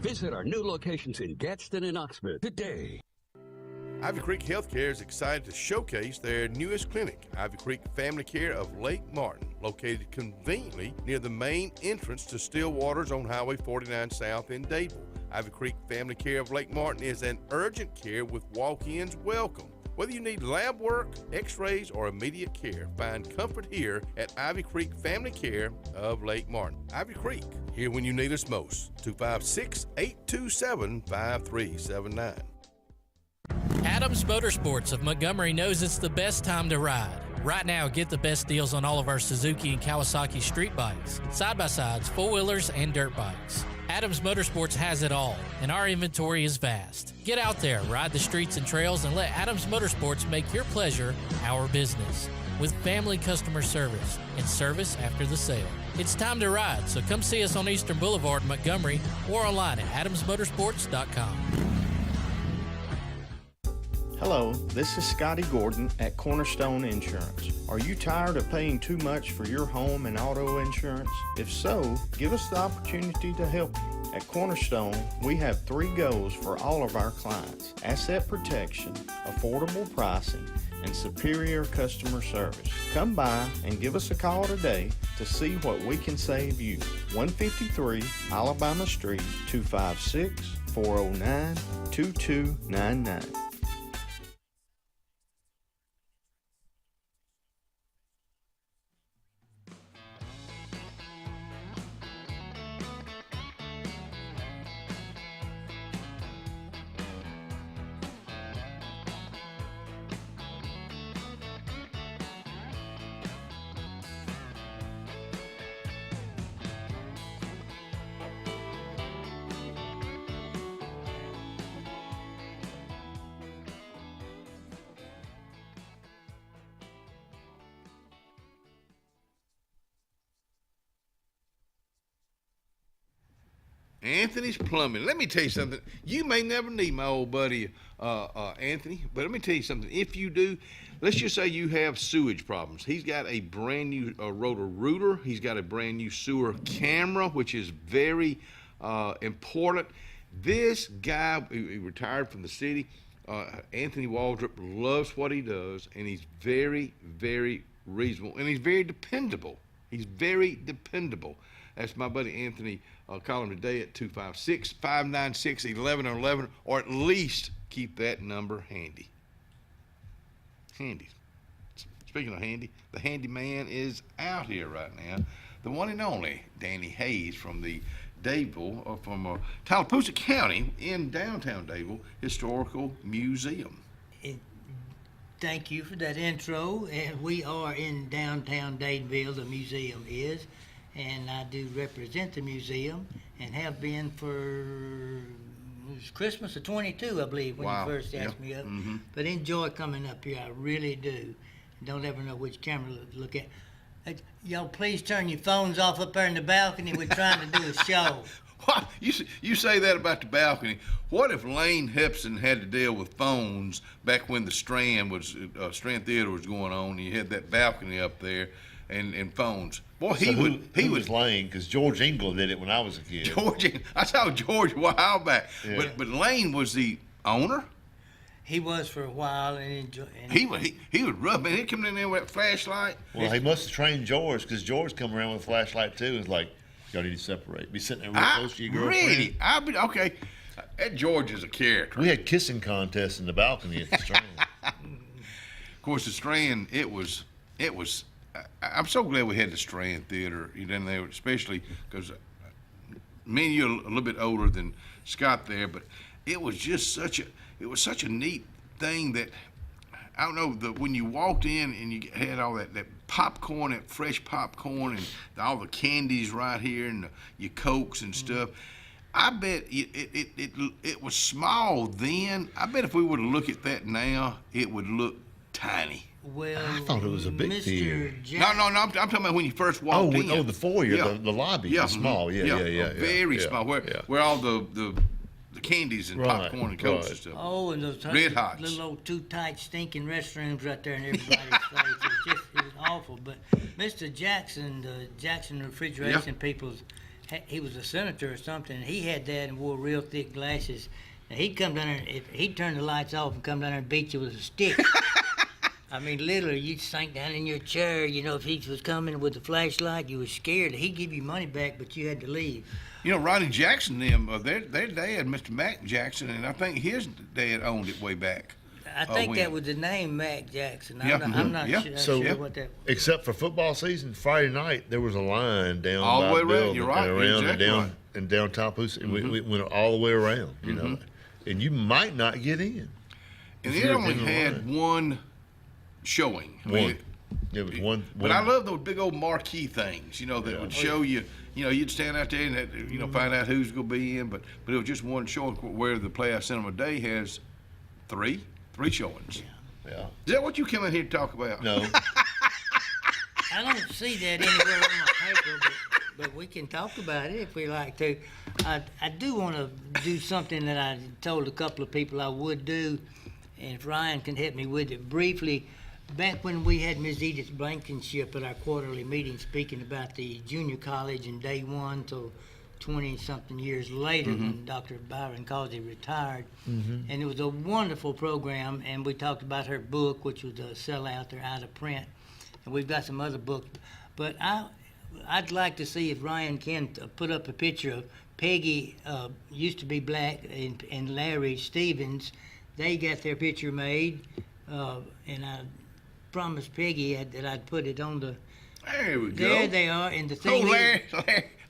[SPEAKER 9] Visit our new locations in Gadsden and Oxford today.
[SPEAKER 15] Ivy Creek Healthcare is excited to showcase their newest clinic, Ivy Creek Family Care of Lake Martin, located conveniently near the main entrance to Stillwater's on Highway 49 South in Dadeville. Ivy Creek Family Care of Lake Martin is an urgent care with walk-ins welcome. Whether you need lab work, x-rays, or immediate care, find comfort here at Ivy Creek Family Care of Lake Martin. Ivy Creek, here when you need us most. 256-827-5379.
[SPEAKER 9] Adams Motorsports of Montgomery knows it's the best time to ride. Right now, get the best deals on all of our Suzuki and Kawasaki street bikes, side-by-sides, four-wheelers, and dirt bikes. Adams Motorsports has it all, and our inventory is vast. Get out there, ride the streets and trails, and let Adams Motorsports make your pleasure our business. With family customer service and service after the sale. It's time to ride, so come see us on Eastern Boulevard in Montgomery or online at adamsmotorsports.com.
[SPEAKER 10] Hello, this is Scotty Gordon at Cornerstone Insurance. Are you tired of paying too much for your home and auto insurance? If so, give us the opportunity to help you. At Cornerstone, we have 3 goals for all of our clients: asset protection, affordable pricing, and superior customer service. Come by and give us a call today to see what we can save you. 153 Alabama Street, 256-409-2299.
[SPEAKER 2] Anthony's Plumbing. Let me tell you something. You may never need my old buddy Anthony, but let me tell you something. If you do, let's just say you have sewage problems. He's got a brand new rotor-rooter. He's got a brand new sewer camera, which is very important. This guy, he retired from the city. Anthony Waldrop loves what he does, and he's very, very reasonable, and he's very dependable. He's very dependable. That's my buddy Anthony. Call him today at 256-596-1111, or at least keep that number handy. Handy. Speaking of handy, the handyman is out here right now. The one and only Danny Hayes from the Dadeville, from Tallapoosa County in downtown Dadeville Historical Museum.
[SPEAKER 11] Thank you for that intro. And we are in downtown Dadeville, the museum is. And I do represent the museum and have been for it was Christmas of 22, I believe, when you first asked me up. Mm-hmm. But enjoy coming up here, I really do. Don't ever know which camera to look at. Y'all please turn your phones off up there in the balcony. We're trying to do a show.
[SPEAKER 2] What? You say that about the balcony. What if Lane Hepson had to deal with phones back when the Strand Theater was going on, and you had that balcony up there and phones? Boy, he was
[SPEAKER 5] Lane, because George England did it when I was a kid.
[SPEAKER 2] I saw George a while back, yeah. but Lane was the owner.
[SPEAKER 11] He was for a while, and
[SPEAKER 2] he would rub, man. He'd come in there with that flashlight.
[SPEAKER 5] Well, he must have trained George, because George come around with a flashlight too, and was like, y'all need to separate. Be sitting there real close to your girlfriend.
[SPEAKER 2] Really? Okay. That George is a character.
[SPEAKER 5] We had kissing contests in the balcony at the Strand.
[SPEAKER 2] Of course, the Strand, it was. I'm so glad we had the Strand Theater in there, especially because me and you are a little bit older than Scott there, but it was just such a neat thing that, I don't know, when you walked in and you had all that popcorn, that fresh popcorn, and all the candies right here, and your Cokes and stuff. I bet it was small then. I bet if we were to look at that now, it would look tiny.
[SPEAKER 11] Well,
[SPEAKER 5] I thought it was a big theater.
[SPEAKER 2] No, I'm talking about when you first walked in.
[SPEAKER 5] Oh, the foyer, the lobby was small. Yeah.
[SPEAKER 2] Very small. Where all the candies and popcorn and Cokes and stuff.
[SPEAKER 11] Oh, and those
[SPEAKER 2] Red Hots.
[SPEAKER 11] Little old too tight, stinking restrooms right there in everybody's face. It was awful. But Mr. Jackson, the Jackson refrigeration people, he was a senator or something. He had that and wore real thick glasses. Now, he'd come down there, if he'd turn the lights off and come down there and beat you with a stick. I mean, literally, you'd sink down in your chair. You know, if he was coming with a flashlight, you were scared. He'd give you money back, but you had to leave.
[SPEAKER 2] You know, Ronnie Jackson, their dad, Mr. Mac Jackson, and I think his dad owned it way back.
[SPEAKER 11] I think that was the name, Mac Jackson.
[SPEAKER 2] Yeah,
[SPEAKER 11] I'm not
[SPEAKER 5] So,
[SPEAKER 11] sure what that was.
[SPEAKER 5] except for football season, Friday night there was a line down
[SPEAKER 2] All the
[SPEAKER 5] by
[SPEAKER 2] way
[SPEAKER 5] the
[SPEAKER 2] around,
[SPEAKER 5] building
[SPEAKER 2] you're right,
[SPEAKER 5] and around
[SPEAKER 2] exactly
[SPEAKER 5] and down
[SPEAKER 2] right.
[SPEAKER 5] and down Tallapoosa, and we went all the way around. You know, and you might not get in.
[SPEAKER 2] And
[SPEAKER 5] if
[SPEAKER 2] it
[SPEAKER 5] you're
[SPEAKER 2] only
[SPEAKER 5] in the
[SPEAKER 2] had
[SPEAKER 5] line.
[SPEAKER 2] one showing. I mean,
[SPEAKER 5] It was one.
[SPEAKER 2] But I love those big old marquee things, you know, that would show you, you know, you'd stand out there and, you know, find out who's going to be in. But it was just one showing, where the Playhouse Cinema Day has three showings.
[SPEAKER 5] Yeah.
[SPEAKER 2] Is that what you came in here to talk about?
[SPEAKER 5] No.
[SPEAKER 11] I don't see that anywhere on my paper, but we can talk about it if we like to. I do want to do something that I told a couple of people I would do, and if Ryan can help me with it briefly. Back when we had Ms. Edith Blankenship at our quarterly meeting speaking about the junior college in day one till 20-something years later when Dr. Byron Causey retired. And it was a wonderful program, and we talked about her book, which was a sellout. They're out of print. And we've got some other books. But I'd like to see if Ryan can put up a picture of Peggy, used to be black, and Larry Stevens. They got their picture made, and I promised Peggy that I'd put it on the...
[SPEAKER 2] There we go.
[SPEAKER 11] There they are, and the thing
[SPEAKER 2] Larry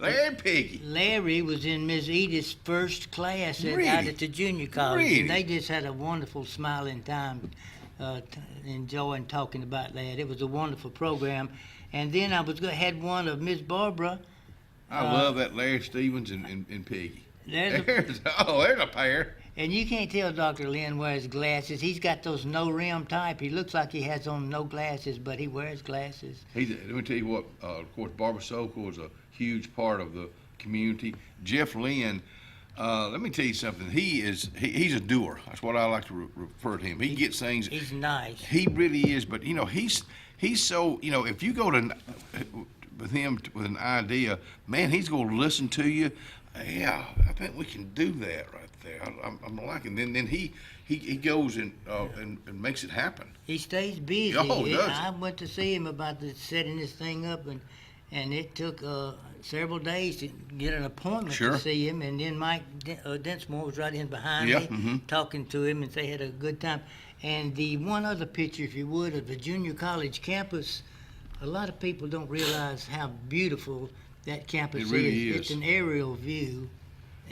[SPEAKER 2] and Peggy.
[SPEAKER 11] Larry was in Miss Edith's first class
[SPEAKER 2] Really?
[SPEAKER 11] out at the junior college.
[SPEAKER 2] Really?
[SPEAKER 11] And they just had a wonderful smiling time, enjoying talking about that. It was a wonderful program. And then I had one of Miss Barbara.
[SPEAKER 2] I love that Larry Stevens and Peggy.
[SPEAKER 11] There's
[SPEAKER 2] There's a pair.
[SPEAKER 11] And you can't tell Dr. Lynn wears glasses. He's got those no-rim type. He looks like he has on no glasses, but he wears glasses.
[SPEAKER 2] Let me tell you what, of course, Barbara Sokol was a huge part of the community. Jeff Lynn, let me tell you something. He's a doer. That's what I like to refer to him. He gets things.
[SPEAKER 11] He's nice.
[SPEAKER 2] He really is, but, you know, he's so, you know, if you go to with him with an idea, man, he's going to listen to you. Yeah, I think we can do that right there. I'm liking. Then he goes and makes it happen.
[SPEAKER 11] He stays busy.
[SPEAKER 2] Oh, does.
[SPEAKER 11] I went to see him about setting this thing up, and it took several days to get an appointment to see him. And then Mike Densmore was right in behind me, talking to him, and they had a good time. And the one other picture, if you would, of the junior college campus, a lot of people don't realize how beautiful that campus
[SPEAKER 2] It really is.
[SPEAKER 11] It's an aerial view,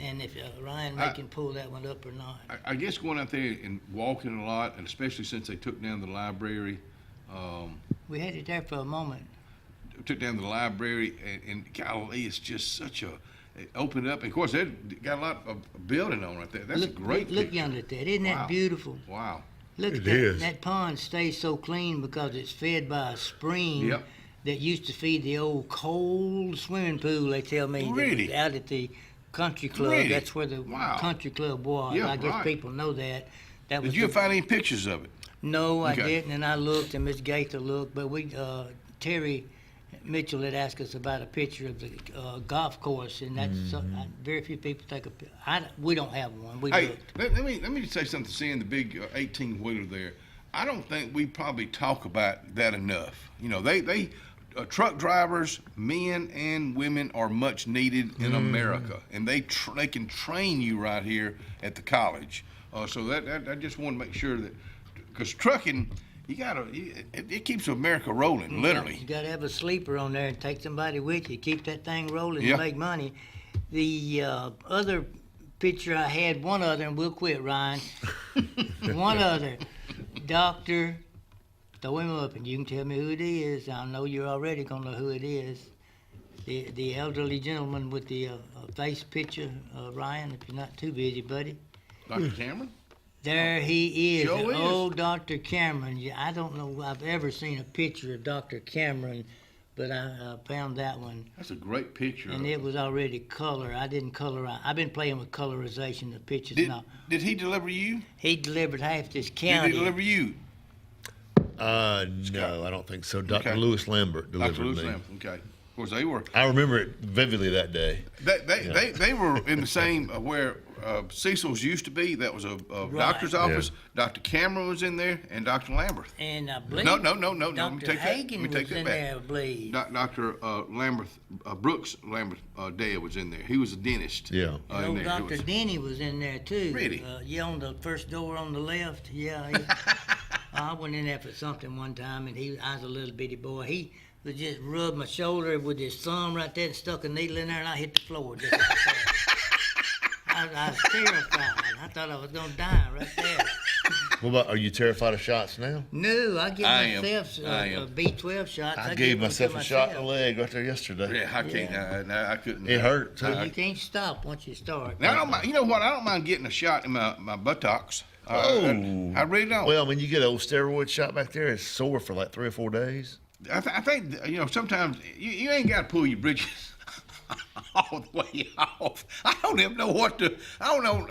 [SPEAKER 11] and if Ryan can pull that one up or not.
[SPEAKER 2] I guess going out there and walking a lot, and especially since they took down the library.
[SPEAKER 11] We had it there for a moment.
[SPEAKER 2] Took down the library, and golly, it's just such a. It opened up, and of course they got a lot of building on right there. That's a great.
[SPEAKER 11] Look
[SPEAKER 2] picture.
[SPEAKER 11] yonder at that. Isn't that beautiful?
[SPEAKER 2] Wow.
[SPEAKER 11] Look at that. That pond stays so clean because it's fed by a spring.
[SPEAKER 2] Yep.
[SPEAKER 11] That used to feed the old cold swimming pool, they tell me.
[SPEAKER 2] Really?
[SPEAKER 11] Out at the country club.
[SPEAKER 2] Really?
[SPEAKER 11] That's where the country club was.
[SPEAKER 2] Yeah,
[SPEAKER 11] I guess
[SPEAKER 2] right.
[SPEAKER 11] people know that.
[SPEAKER 2] Did you find any pictures of it?
[SPEAKER 11] No,
[SPEAKER 2] Okay.
[SPEAKER 11] I didn't, and I looked, and Miss Gaither looked, but Terry Mitchell had asked us about a picture of the golf course, and that's very few people take a picture. We don't have one. We
[SPEAKER 2] Hey,
[SPEAKER 11] looked.
[SPEAKER 2] let me say something. Seeing the big 18-wheeler there, I don't think we probably talk about that enough. You know, they truck drivers, men and women, are much needed in America, and they can train you right here at the college. So that I just want to make sure that, because trucking, it keeps America rolling, literally.
[SPEAKER 11] You got to have a sleeper on there and take somebody with you. Keep that thing rolling
[SPEAKER 2] Yeah.
[SPEAKER 11] and make money. The other picture I had, one other, and we'll quit, Ryan. One other, Doctor. Throw him up, and you can tell me who it is. I know you're already gonna know who it is. The elderly gentleman with the face picture, Ryan. If you're not too busy, buddy.
[SPEAKER 2] Dr. Cameron?
[SPEAKER 11] There he is,
[SPEAKER 2] Sure is.
[SPEAKER 11] old Dr. Cameron. I don't know I've ever seen a picture of Dr. Cameron, but I found that one.
[SPEAKER 2] That's a great picture.
[SPEAKER 11] And it was already color. I didn't colorize. I've been playing with colorization of pictures now.
[SPEAKER 2] Did he deliver you?
[SPEAKER 11] He delivered half this county.
[SPEAKER 2] Did he deliver you?
[SPEAKER 5] No, I don't think so. Dr. Lewis Lambert delivered
[SPEAKER 2] Dr. Lewis
[SPEAKER 5] me.
[SPEAKER 2] Lambert, okay. Of course, they were.
[SPEAKER 5] I remember it vividly that day.
[SPEAKER 2] They were in the same where Cecil's used to be. That was a
[SPEAKER 11] Right.
[SPEAKER 2] doctor's office. Dr. Cameron was in there, and Dr. Lambert.
[SPEAKER 11] And I believe
[SPEAKER 2] No. Let me
[SPEAKER 11] Dr.
[SPEAKER 2] take that.
[SPEAKER 11] Hagen
[SPEAKER 2] Let me take
[SPEAKER 11] was
[SPEAKER 2] that
[SPEAKER 11] in
[SPEAKER 2] back.
[SPEAKER 11] there, I believe.
[SPEAKER 2] Dr. Lambert, Brooks Lambert, dad was in there. He was a dentist.
[SPEAKER 5] Yeah.
[SPEAKER 2] In
[SPEAKER 11] And
[SPEAKER 2] there.
[SPEAKER 11] Dr. Denny was in there too.
[SPEAKER 2] Really?
[SPEAKER 11] Yeah, on the first door on the left. Yeah. I went in there for something one time, and I was a little bitty boy. He would just rub my shoulder with his thumb right there and stuck a needle in there, and I hit the floor just like that. I was terrified. I thought I was going to die right there.
[SPEAKER 5] What about, are you terrified of shots now?
[SPEAKER 11] No, I give
[SPEAKER 2] I am.
[SPEAKER 11] myself
[SPEAKER 2] I
[SPEAKER 11] a
[SPEAKER 2] am.
[SPEAKER 11] B12 shot.
[SPEAKER 5] I
[SPEAKER 11] give
[SPEAKER 5] gave
[SPEAKER 11] one to
[SPEAKER 5] myself a shot in the leg right there yesterday.
[SPEAKER 2] Yeah, I can't. I couldn't.
[SPEAKER 5] It hurt, too.
[SPEAKER 11] You can't stop once you start.
[SPEAKER 2] Now, I don't mind, you know what? I don't mind getting a shot in my buttocks. I really don't.
[SPEAKER 5] Well, I mean, you get an old steroid shot back there, it's sore for like 3 or 4 days.
[SPEAKER 2] I think, sometimes you ain't got to pull your britches all the way off. I don't even know what to. I don't know.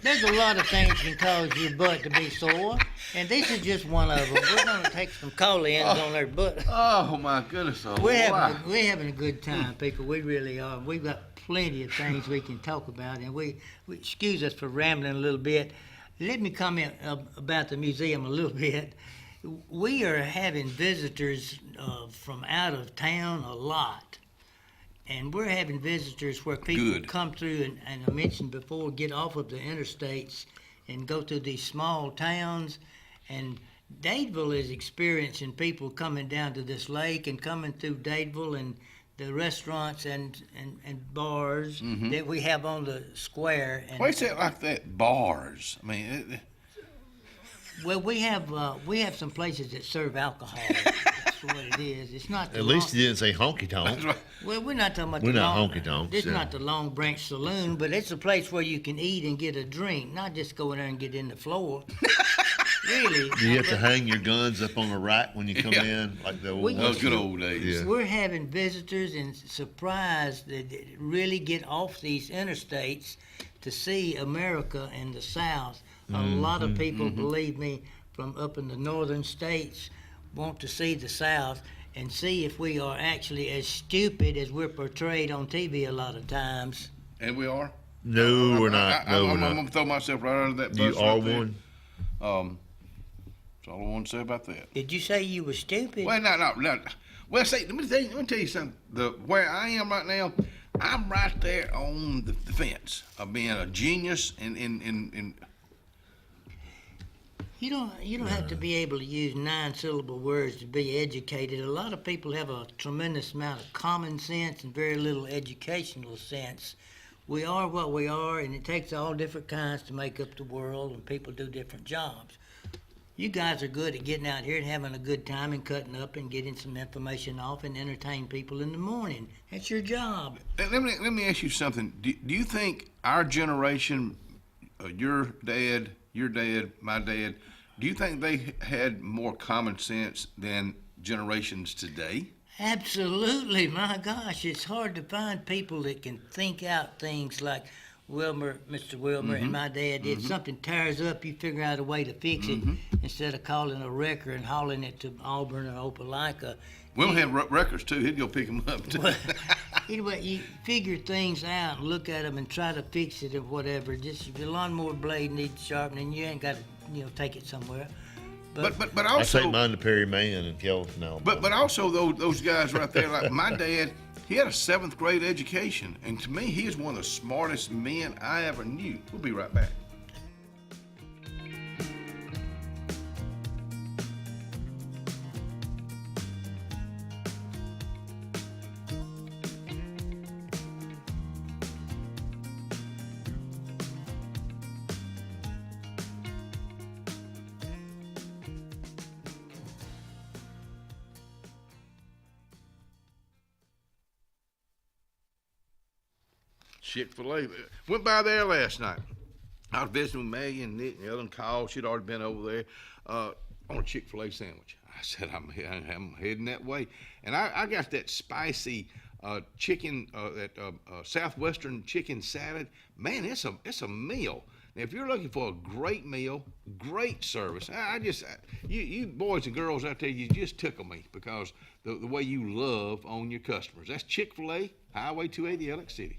[SPEAKER 11] There's a lot of things can cause your butt to be sore, and this is just one of them. We're going to take some call-ins on their butt.
[SPEAKER 2] Oh my goodness!
[SPEAKER 11] We're having a good time, people. We really are. We've got plenty of things we can talk about, and we excuse us for rambling a little bit. Let me comment about the museum a little bit. We are having visitors from out of town a lot. And we're having visitors where people come through, and I mentioned before, get off of the interstates and go through these small towns. And Dadeville is experiencing people coming down to this lake and coming through Dadeville and the restaurants and bars that we have on the square. And
[SPEAKER 2] Why is it like that? Bars. I mean,
[SPEAKER 11] well, we have some places that serve alcohol. That's what it is. It's not.
[SPEAKER 5] At least you didn't say honky tonk.
[SPEAKER 11] Well, we're not talking about.
[SPEAKER 5] We're
[SPEAKER 11] the
[SPEAKER 5] not
[SPEAKER 11] long,
[SPEAKER 5] honky tonks.
[SPEAKER 11] This is not the Long Branch Saloon, but it's a place where you can eat and get a drink, not just go in there and get in the floor. Really.
[SPEAKER 5] Do you have to hang your guns up on a rack when you come in, like the old
[SPEAKER 2] those good old days?
[SPEAKER 5] Yeah.
[SPEAKER 11] We're having visitors and surprised that really get off these interstates to see America and the South. A lot of people, believe me, from up in the northern states want to see the South and see if we are actually as stupid as we're portrayed on TV a lot of times.
[SPEAKER 2] And we are?
[SPEAKER 5] No, we're not. No, we're
[SPEAKER 2] I'm
[SPEAKER 5] not.
[SPEAKER 2] going to throw myself right under that bus.
[SPEAKER 5] You are
[SPEAKER 2] right there.
[SPEAKER 5] one.
[SPEAKER 2] That's all I want to say about that.
[SPEAKER 11] Did you say you were stupid?
[SPEAKER 2] Well, no. Well, see, let me tell you something. Where I am right now, I'm right there on the fence of being a genius in
[SPEAKER 11] You don't have to be able to use 9-syllable words to be educated. A lot of people have a tremendous amount of common sense and very little educational sense. We are what we are, and it takes all different kinds to make up the world, and people do different jobs. You guys are good at getting out here and having a good time and cutting up and getting some information off and entertain people in the morning. That's your job.
[SPEAKER 2] Let me ask you something. Do you think our generation, your dad, my dad, do you think they had more common sense than generations today?
[SPEAKER 11] Absolutely. My gosh, it's hard to find people that can think out things like Mr. Wilmer and my dad did. Something tears up, you figure out a way to fix it instead of calling a wrecker and hauling it to Auburn or Opelika.
[SPEAKER 2] We'll have wreckers too. He'd go pick them up too.
[SPEAKER 11] Anyway, you figure things out and look at them and try to fix it or whatever. Just if your lawnmower blade needs sharpening, you ain't got to, take it somewhere.
[SPEAKER 2] But
[SPEAKER 5] I
[SPEAKER 2] also,
[SPEAKER 5] take mine to Perry Man and Kelton now.
[SPEAKER 2] But also those guys right there, like my dad, he had a 7th grade education, and to me, he is one of the smartest men I ever knew. We'll be right back. Chick-fil-A. Went by there last night. I was visiting with Maggie and Nick and Ellen called. She'd already been over there on a Chick-fil-A sandwich. I said, I'm heading that way. And I got that spicy chicken, that Southwestern chicken salad. Man, it's a meal. Now, if you're looking for a great meal, great service, you boys and girls out there, you just tickle me because the way you love on your customers. That's Chick-fil-A, Highway 280, Alex City.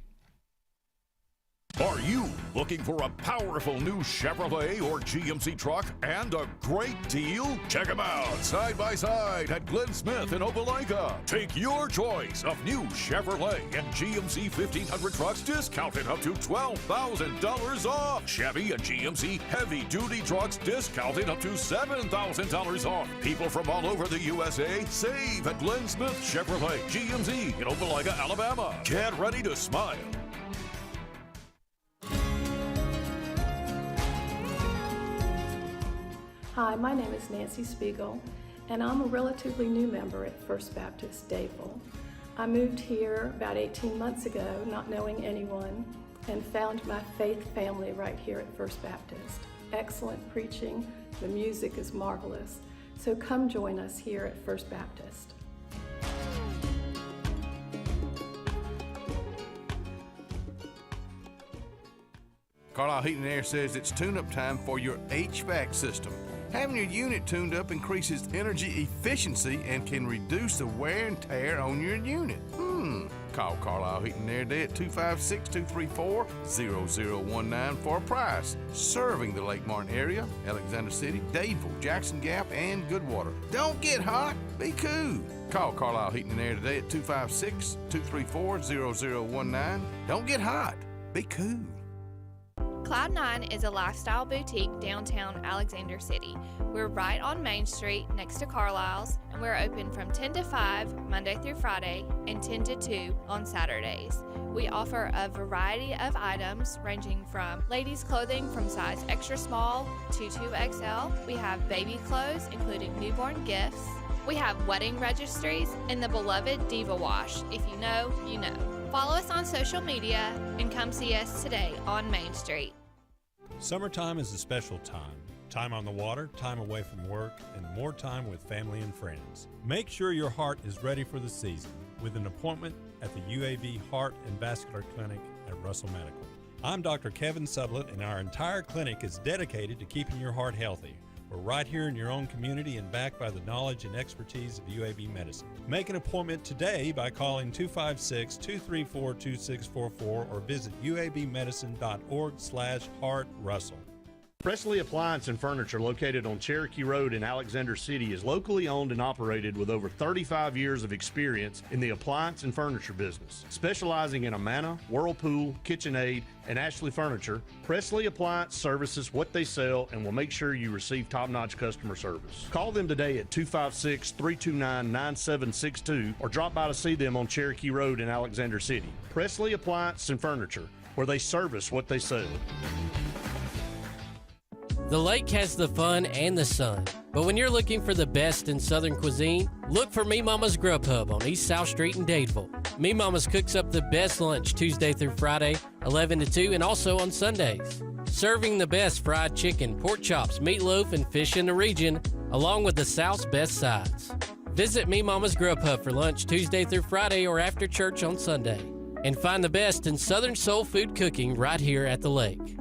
[SPEAKER 12] Are you looking for a powerful new Chevrolet or GMC truck and a great deal? Check them out side by side at Glenn Smith in Opelika. Take your choice of new Chevrolet and GMC 1500 trucks discounted up to $12,000 off. Chevy and GMC heavy duty trucks discounted up to $7,000 off. People from all over the USA save at Glenn Smith Chevrolet GMC in Opelika, Alabama. Get ready to smile.
[SPEAKER 13] Hi, my name is Nancy Spiegel, and I'm a relatively new member at First Baptist Dadeville. I moved here about 18 months ago, not knowing anyone, and found my faith family right here at First Baptist. Excellent preaching, the music is marvelous, so come join us here at First Baptist.
[SPEAKER 2] Carlisle Heating and Air says it's tune-up time for your HVAC system. Having your unit tuned up increases energy efficiency and can reduce the wear and tear on your unit. Call Carlisle Heating and Air today at 256-234-0019 for a price. Serving the Lake Martin area, Alexander City, Dadeville, Jackson Gap, and Goodwater. Don't get hot, be cool. Call Carlisle Heating and Air today at 256-234-0019. Don't get hot, be cool.
[SPEAKER 14] Cloud9 is a lifestyle boutique downtown Alexander City. We're right on Main Street next to Carlisle's, and we're open from 10 to 5 Monday through Friday and 10 to 2 on Saturdays. We offer a variety of items ranging from ladies' clothing from size extra small to 2XL. We have baby clothes including newborn gifts. We have wedding registries and the beloved Diva Wash. If you know, you know. Follow us on social media and come see us today on Main Street.
[SPEAKER 24] Summertime is a special time. Time on the water, time away from work, and more time with family and friends. Make sure your heart is ready for the season with an appointment at the UAV Heart and Vascular Clinic at Russell Medical. I'm Dr. Kevin Sublett, and our entire clinic is dedicated to keeping your heart healthy. We're right here in your own community and backed by the knowledge and expertise of UAB Medicine. Make an appointment today by calling 256-234-2644 or visit uabmedicine.org/heartrussell.
[SPEAKER 25] Presley Appliance and Furniture, located on Cherokee Road in Alexander City, is locally owned and operated with over 35 years of experience in the appliance and furniture business. Specializing in Amana, Whirlpool, KitchenAid, and Ashley Furniture, Presley Appliance services what they sell and will make sure you receive top-notch customer service. Call them today at 256-329-9762 or drop by to see them on Cherokee Road in Alexander City. Presley Appliance and Furniture, where they service what they sell.
[SPEAKER 26] The lake has the fun and the sun, but when you're looking for the best in Southern cuisine, look for Me Mama's Grub Hub on East South Street in Dadeville. Me Mama's cooks up the best lunch Tuesday through Friday, 11 to 2, and also on Sundays. Serving the best fried chicken, pork chops, meatloaf, and fish in the region, along with the South's best sides. Visit Me Mama's Grub Hub for lunch Tuesday through Friday or after church on Sunday. And find the best in Southern soul food cooking right here at the lake.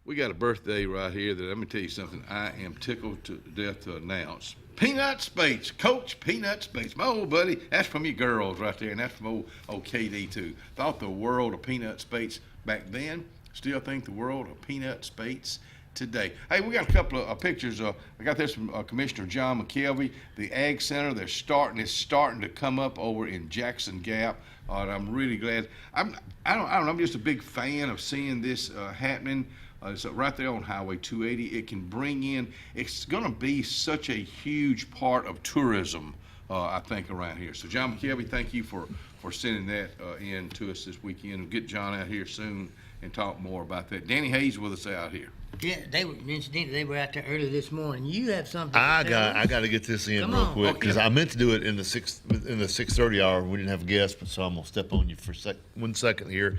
[SPEAKER 2] We got a birthday right here that, let me tell you something, I am tickled to death to announce. Peanut Spates, Coach Peanut Spates, my old buddy. That's from you girls right there, and that's from old KD too. Thought the world of Peanut Spates back then, still think the world of Peanut Spates today. Hey, we got a couple of pictures. I got this from Commissioner John McKelvey. The Ag Center, it's starting to come up over in Jackson Gap. And I'm really glad. I don't know, I'm just a big fan of seeing this happening. It's right there on Highway 280. It can bring in, it's going to be such a huge part of tourism, I think, around here. So, John McKelvey, thank you for sending that in to us this weekend. We'll get John out here soon and talk more about that. Danny Hayes with us out here.
[SPEAKER 11] Yeah, incidentally, they were out there early this morning. You have something.
[SPEAKER 5] I got to get this in
[SPEAKER 11] Come
[SPEAKER 5] real
[SPEAKER 11] on.
[SPEAKER 5] quick because I meant to do it in the 6:30 hour. We didn't have a guest, but so I'm gonna step on you for 1 second here.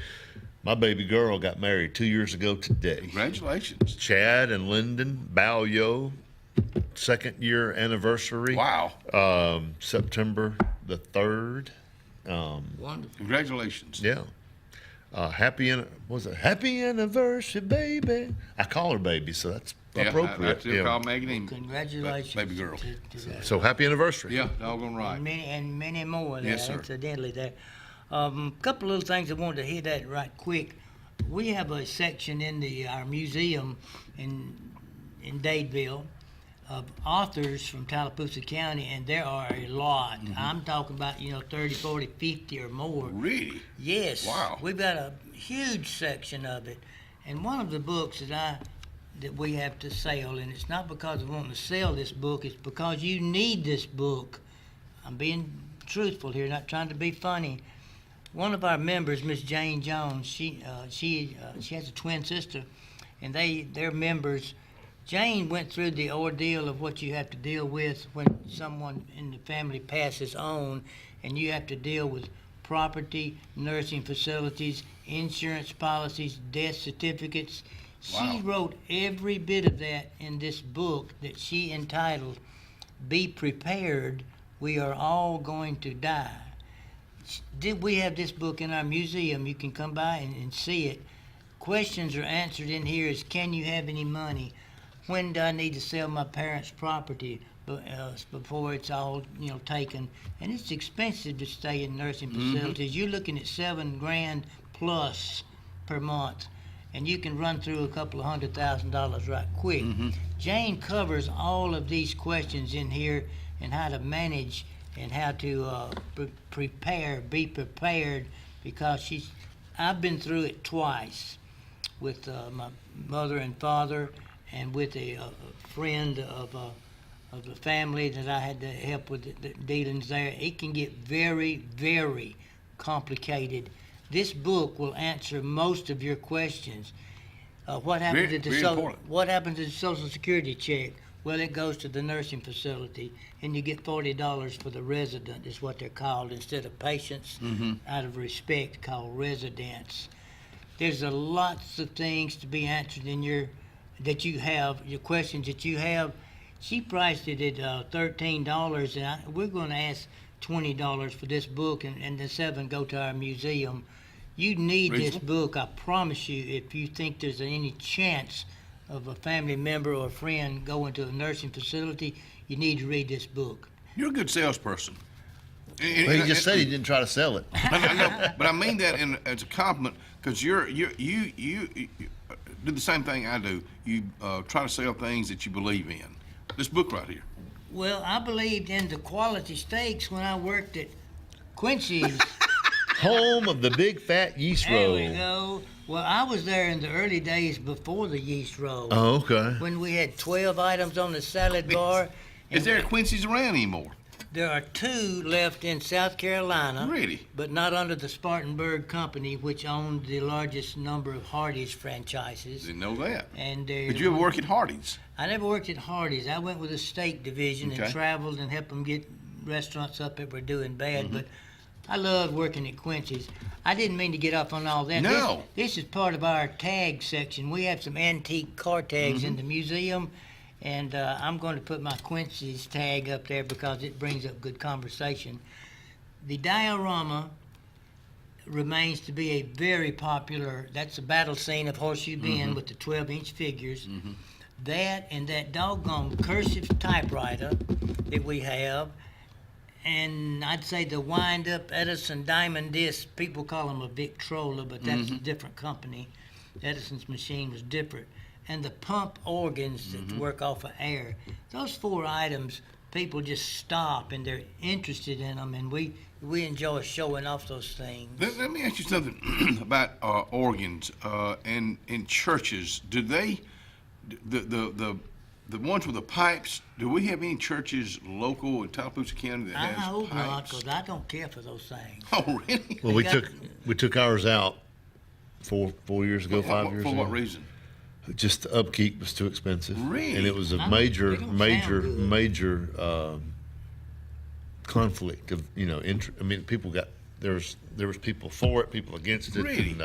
[SPEAKER 5] My baby girl got married 2 years ago today.
[SPEAKER 2] Congratulations,
[SPEAKER 5] Chad and Lyndon Balyo. 2nd year anniversary.
[SPEAKER 2] Wow.
[SPEAKER 5] September the 3rd.
[SPEAKER 11] Wonderful.
[SPEAKER 2] Congratulations.
[SPEAKER 5] Yeah. Happy anniversary, baby. I call her baby, so that's appropriate.
[SPEAKER 2] I still call Megan
[SPEAKER 11] Congratulations,
[SPEAKER 2] baby girl.
[SPEAKER 5] So happy anniversary.
[SPEAKER 2] Yeah, doggone right.
[SPEAKER 11] And many more there,
[SPEAKER 2] Yes, sir.
[SPEAKER 11] incidentally there. Couple little things I wanted to hit at right quick. We have a section in our museum in Dadeville of authors from Tallapoosa County, and there are a lot. I'm talking about, 30, 40, 50 or more.
[SPEAKER 2] Really?
[SPEAKER 11] Yes.
[SPEAKER 2] Wow.
[SPEAKER 11] We've got a huge section of it. And one of the books that we have to sell, and it's not because I want to sell this book, it's because you need this book. I'm being truthful here, not trying to be funny. One of our members, Miss Jane Jones, she has a twin sister, and they're members. Jane went through the ordeal of what you have to deal with when someone in the family passes on, and you have to deal with property, nursing facilities, insurance policies, death certificates.
[SPEAKER 2] Wow.
[SPEAKER 11] She wrote every bit of that in this book that she entitled, Be Prepared, We Are All Going to Die. We have this book in our museum. You can come by and see it. Questions are answered in here is, can you have any money? When do I need to sell my parents' property before it's all taken? And it's expensive to stay in nursing facilities. You're looking at $7,000 plus per month, and you can run through a couple of $100,000 right quick. Jane covers all of these questions in here and how to manage and how to be prepared, because I've been through it twice with my mother and father, and with a friend of the family that I had to help with the dealings there. It can get very, very complicated. This book will answer most of your questions. What happens at the Social Security check? Well, it goes to the nursing facility, and you get $40 for the resident, is what they're called, instead of patients, out of respect, called residents. There's lots of things to be answered in your questions that you have. She priced it at $13, and we're going to ask $20 for this book, and the $7 go to our museum. You need this book, I promise you. If you think there's any chance of a family member or a friend going to a nursing facility, you need to read this book.
[SPEAKER 2] You're a good salesperson.
[SPEAKER 5] Well, he just said he didn't try to sell it.
[SPEAKER 2] I know, but I mean that as a compliment, because you do the same thing I do. You try to sell things that you believe in. This book right here.
[SPEAKER 11] Well, I believed in the quality steaks when I worked at Quincy's.
[SPEAKER 5] Home of the big fat yeast roll.
[SPEAKER 11] There we go. Well, I was there in the early days before the yeast roll.
[SPEAKER 5] Oh, okay.
[SPEAKER 11] When we had 12 items on the salad bar.
[SPEAKER 2] Is there a Quincy's around anymore?
[SPEAKER 11] There are 2 left in South Carolina.
[SPEAKER 2] Really?
[SPEAKER 11] But not under the Spartanburg Company, which owned the largest number of Hardee's franchises.
[SPEAKER 2] Didn't know that.
[SPEAKER 11] And
[SPEAKER 2] did you ever work at Hardee's?
[SPEAKER 11] I never worked at Hardee's. I went with the steak division and traveled and helped them get restaurants up that were doing bad. But I loved working at Quincy's. I didn't mean to get off on all that.
[SPEAKER 2] No.
[SPEAKER 11] This is part of our tag section. We have some antique car tags in the museum. And I'm going to put my Quincy's tag up there because it brings up good conversation. The diorama remains to be a very popular, that's a battle scene of Horseshoe Bend with the 12-inch figures. That and that doggone cursive typewriter that we have, and I'd say the wind-up Edison diamond disc, people call them a Victrola, but that's a different company. Edison's machine was different. And the pump organs that work off of air. Those 4 items, people just stop and they're interested in them, and we enjoy showing off those things.
[SPEAKER 2] Let me ask you something about organs. And in churches, do they, the ones with the pipes, do we have any churches local in Tallapoosa County that has
[SPEAKER 11] I hope not,
[SPEAKER 2] pipes?
[SPEAKER 11] because I don't care for those things.
[SPEAKER 2] Oh, really?
[SPEAKER 5] Well, we took ours out 4 years ago, 5 years ago.
[SPEAKER 2] For what reason?
[SPEAKER 5] Just the upkeep was too expensive.
[SPEAKER 2] Really?
[SPEAKER 5] And it was a
[SPEAKER 11] They
[SPEAKER 5] major
[SPEAKER 11] don't
[SPEAKER 5] conflict of, I mean, there was people for it, people against it.
[SPEAKER 2] Really?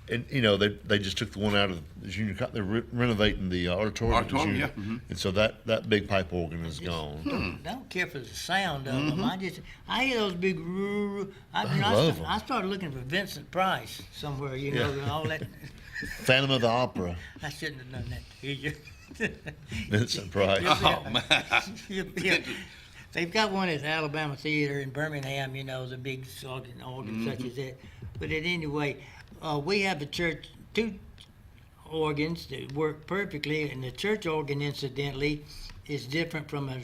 [SPEAKER 5] And they just took the one out of the junior college. They're renovating the auditorium. at the
[SPEAKER 2] Auditorium,
[SPEAKER 5] junior-
[SPEAKER 2] yeah. Mhm.
[SPEAKER 5] And so that big pipe organ is gone.
[SPEAKER 11] Don't care for the sound of them. I hear those big.
[SPEAKER 5] I love 'em.
[SPEAKER 11] I started looking for Vincent Price somewhere. And all that.
[SPEAKER 5] Phantom of the Opera.
[SPEAKER 11] I shouldn't have done that to you.
[SPEAKER 5] Vincent Price.
[SPEAKER 2] Oh, man.
[SPEAKER 11] Yeah. They've got one at the Alabama Theater in Birmingham, the big organ such as that. But anyway, we have the church, 2 organs that work perfectly, and the church organ, incidentally, is different from an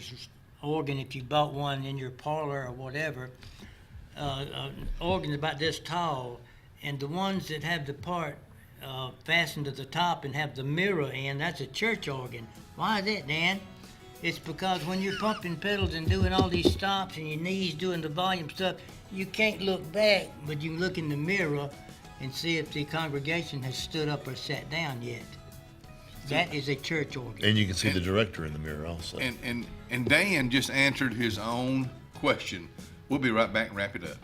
[SPEAKER 11] organ if you bought one in your parlor or whatever. An organ is about this tall, and the ones that have the part fastened to the top and have the mirror in, that's a church organ. Why is that, Dan? It's because when you're pumping pedals and doing all these stops and your knees doing the volume stuff, you can't look back, but you can look in the mirror and see if the congregation has stood up or sat down yet. That is a church organ.
[SPEAKER 5] And you can see the director in the mirror also.
[SPEAKER 2] And Dan just answered his own question. We'll be right back and wrap it up.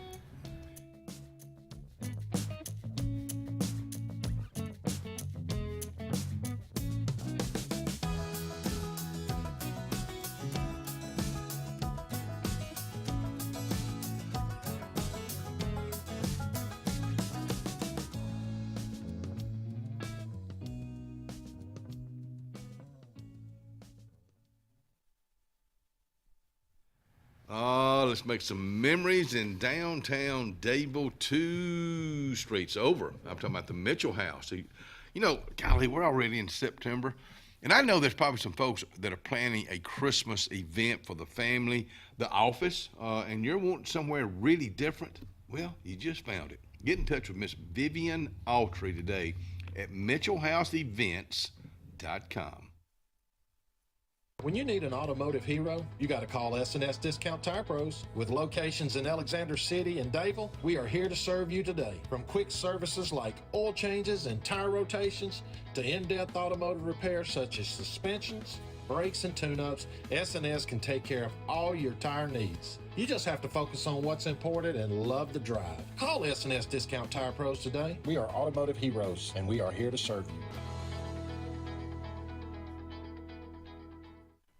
[SPEAKER 2] Let's make some memories in downtown Dadeville. 2 streets over. I'm talking about the Mitchell House. Golly, we're already in September. And I know there's probably some folks that are planning a Christmas event for the family, the office, and you're wanting somewhere really different. Well, you just found it. Get in touch with Miss Vivian Autry today at mitchellhouseevents.com.
[SPEAKER 7] When you need an automotive hero, you got to call S&S Discount Tire Pros. With locations in Alexander City and Dadeville, we are here to serve you today. From quick services like oil changes and tire rotations to in-depth automotive repairs such as suspensions, brakes, and tune-ups, S&S can take care of all your tire needs. You just have to focus on what's important and love the drive. Call S&S Discount Tire Pros today. We are automotive heroes, and we are here to serve you.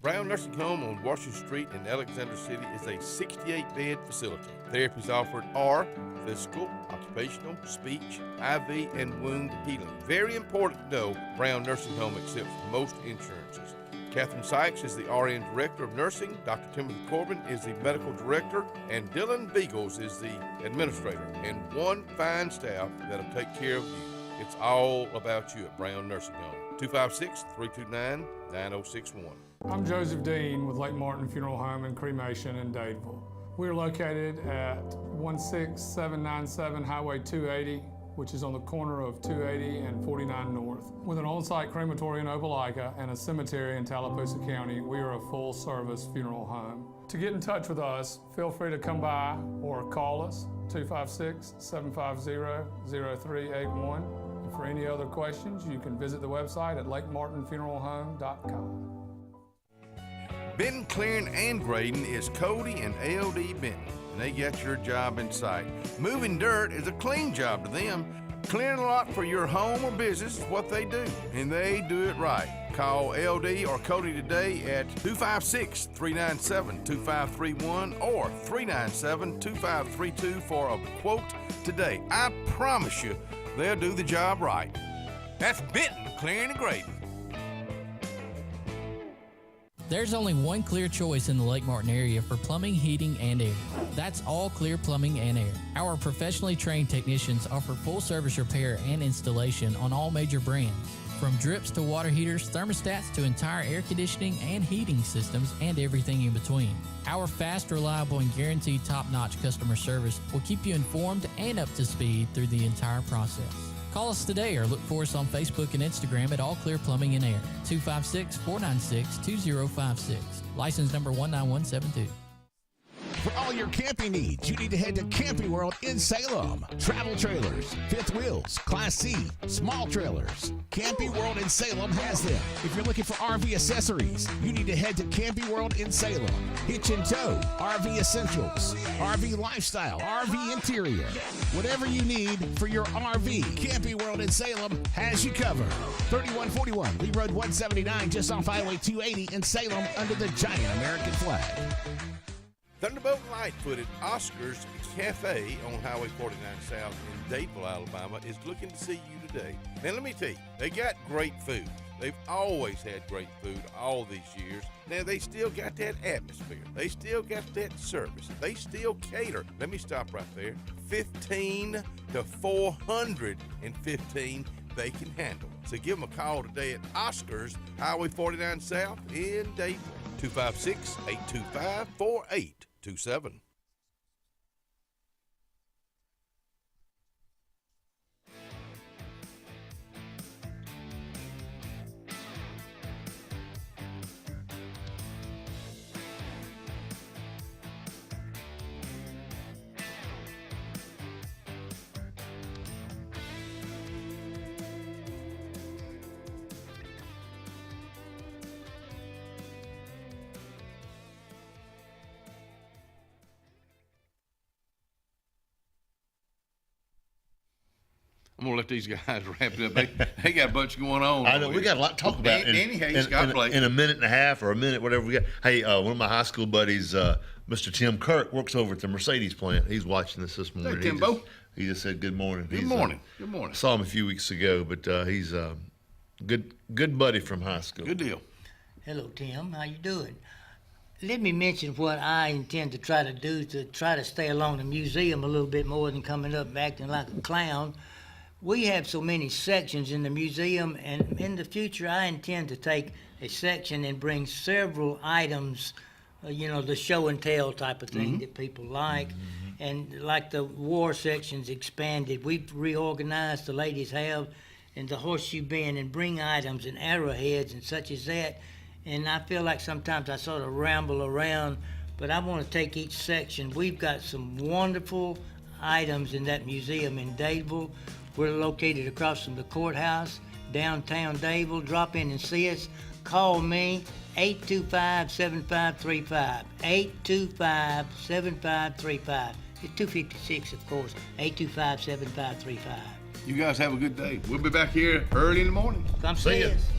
[SPEAKER 15] Brown Nursing Home on Washington Street in Alexander City is a 68-bed facility. Therapies offered are physical, occupational, speech, IV, and wound healing. Very important to know, Brown Nursing Home accepts most insurances. Catherine Sykes is the RN Director of Nursing, Dr. Timothy Corbin is the Medical Director, and Dylan Beagles is the Administrator, and one fine staff that'll take care of you. It's all about you at Brown Nursing Home. 256-329-9061.
[SPEAKER 16] I'm Joseph Dean with Lake Martin Funeral Home and Cremation in Dadeville. We're located at 16797 Highway 280, which is on the corner of 280 and 49 North. With an on-site crematory in Opelika and a cemetery in Tallapoosa County, we are a full-service funeral home. To get in touch with us, feel free to come by or call us, 256-750-0381. And for any other questions, you can visit the website at lakemartinfuneralhome.com.
[SPEAKER 15] Benton, Clearing, and Grading is Cody and LD Benton, and they got your job in sight. Moving dirt is a clean job to them. Clearing a lot for your home or business is what they do, and they do it right. Call LD or Cody today at 256-397-2531 or 397-2532 for a quote today. I promise you, they'll do the job right. That's Benton, Clearing, and Grading.
[SPEAKER 9] There's only one clear choice in the Lake Martin area for plumbing, heating, and air. That's All Clear Plumbing and Air. Our professionally trained technicians offer full service repair and installation on all major brands. From drips to water heaters, thermostats to entire air conditioning and heating systems, and everything in between. Our fast, reliable, and guaranteed top-notch customer service will keep you informed and up to speed through the entire process. Call us today or look for us on Facebook and Instagram at All Clear Plumbing and Air, 256-496-2056. License number 19172.
[SPEAKER 1] For all your camping needs, you need to head to Camping World in Salem. Travel trailers, fifth wheels, Class C, small trailers. Camping World in Salem has them. If you're looking for RV accessories, you need to head to Camping World in Salem. Hitch and tow, RV essentials, RV lifestyle, RV interior. Whatever you need for your RV, Camping World in Salem has you covered. 3141 Lee Road 179, just off Highway 280 in Salem, under the giant American flag.
[SPEAKER 15] Thunderbolt Lightfoot at Oscar's Cafe on Highway 49 South in Dadeville, Alabama is looking to see you today. Now let me tell you, they got great food. They've always had great food all these years. Now they still got that atmosphere. They still got that service. They still cater. Let me stop right there. 15 to 415 they can handle. So give them a call today at Oscar's Highway 49 South in Dadeville. 256-825-4827.
[SPEAKER 2] I'm gonna let these guys wrap it up. They got a bunch going on.
[SPEAKER 5] I know we got a lot to talk about
[SPEAKER 2] Danny Hayes got played
[SPEAKER 5] in a minute and a half or a minute, whatever we got. Hey, one of my high school buddies, Mr. Tim Kirk, works over at the Mercedes plant. He's watching this morning.
[SPEAKER 2] Hey, Timbo.
[SPEAKER 5] He just said good morning.
[SPEAKER 2] Good morning. Good morning.
[SPEAKER 5] I saw him a few weeks ago, but he's a good buddy from high school.
[SPEAKER 2] Good deal.
[SPEAKER 11] Hello, Tim. How you doing? Let me mention what I intend to try to do to try to stay along the museum a little bit more than coming up and acting like a clown. We have so many sections in the museum, and in the future I intend to take a section and bring several items, the show and tell type of thing that people like. And like the war section's expanded, we've reorganized, the ladies have, and the horseshoe bend, and bring items and arrowheads and such as that. And I feel like sometimes I sort of ramble around, but I want to take each section. We've got some wonderful items in that museum in Dadeville. We're located across from the courthouse, downtown Dadeville. Drop in and see us. Call me, 825-7535. 825-7535. It's 256, of course. 825-7535.
[SPEAKER 2] You guys have a good day. We'll be back here early in the morning.
[SPEAKER 11] Come see us.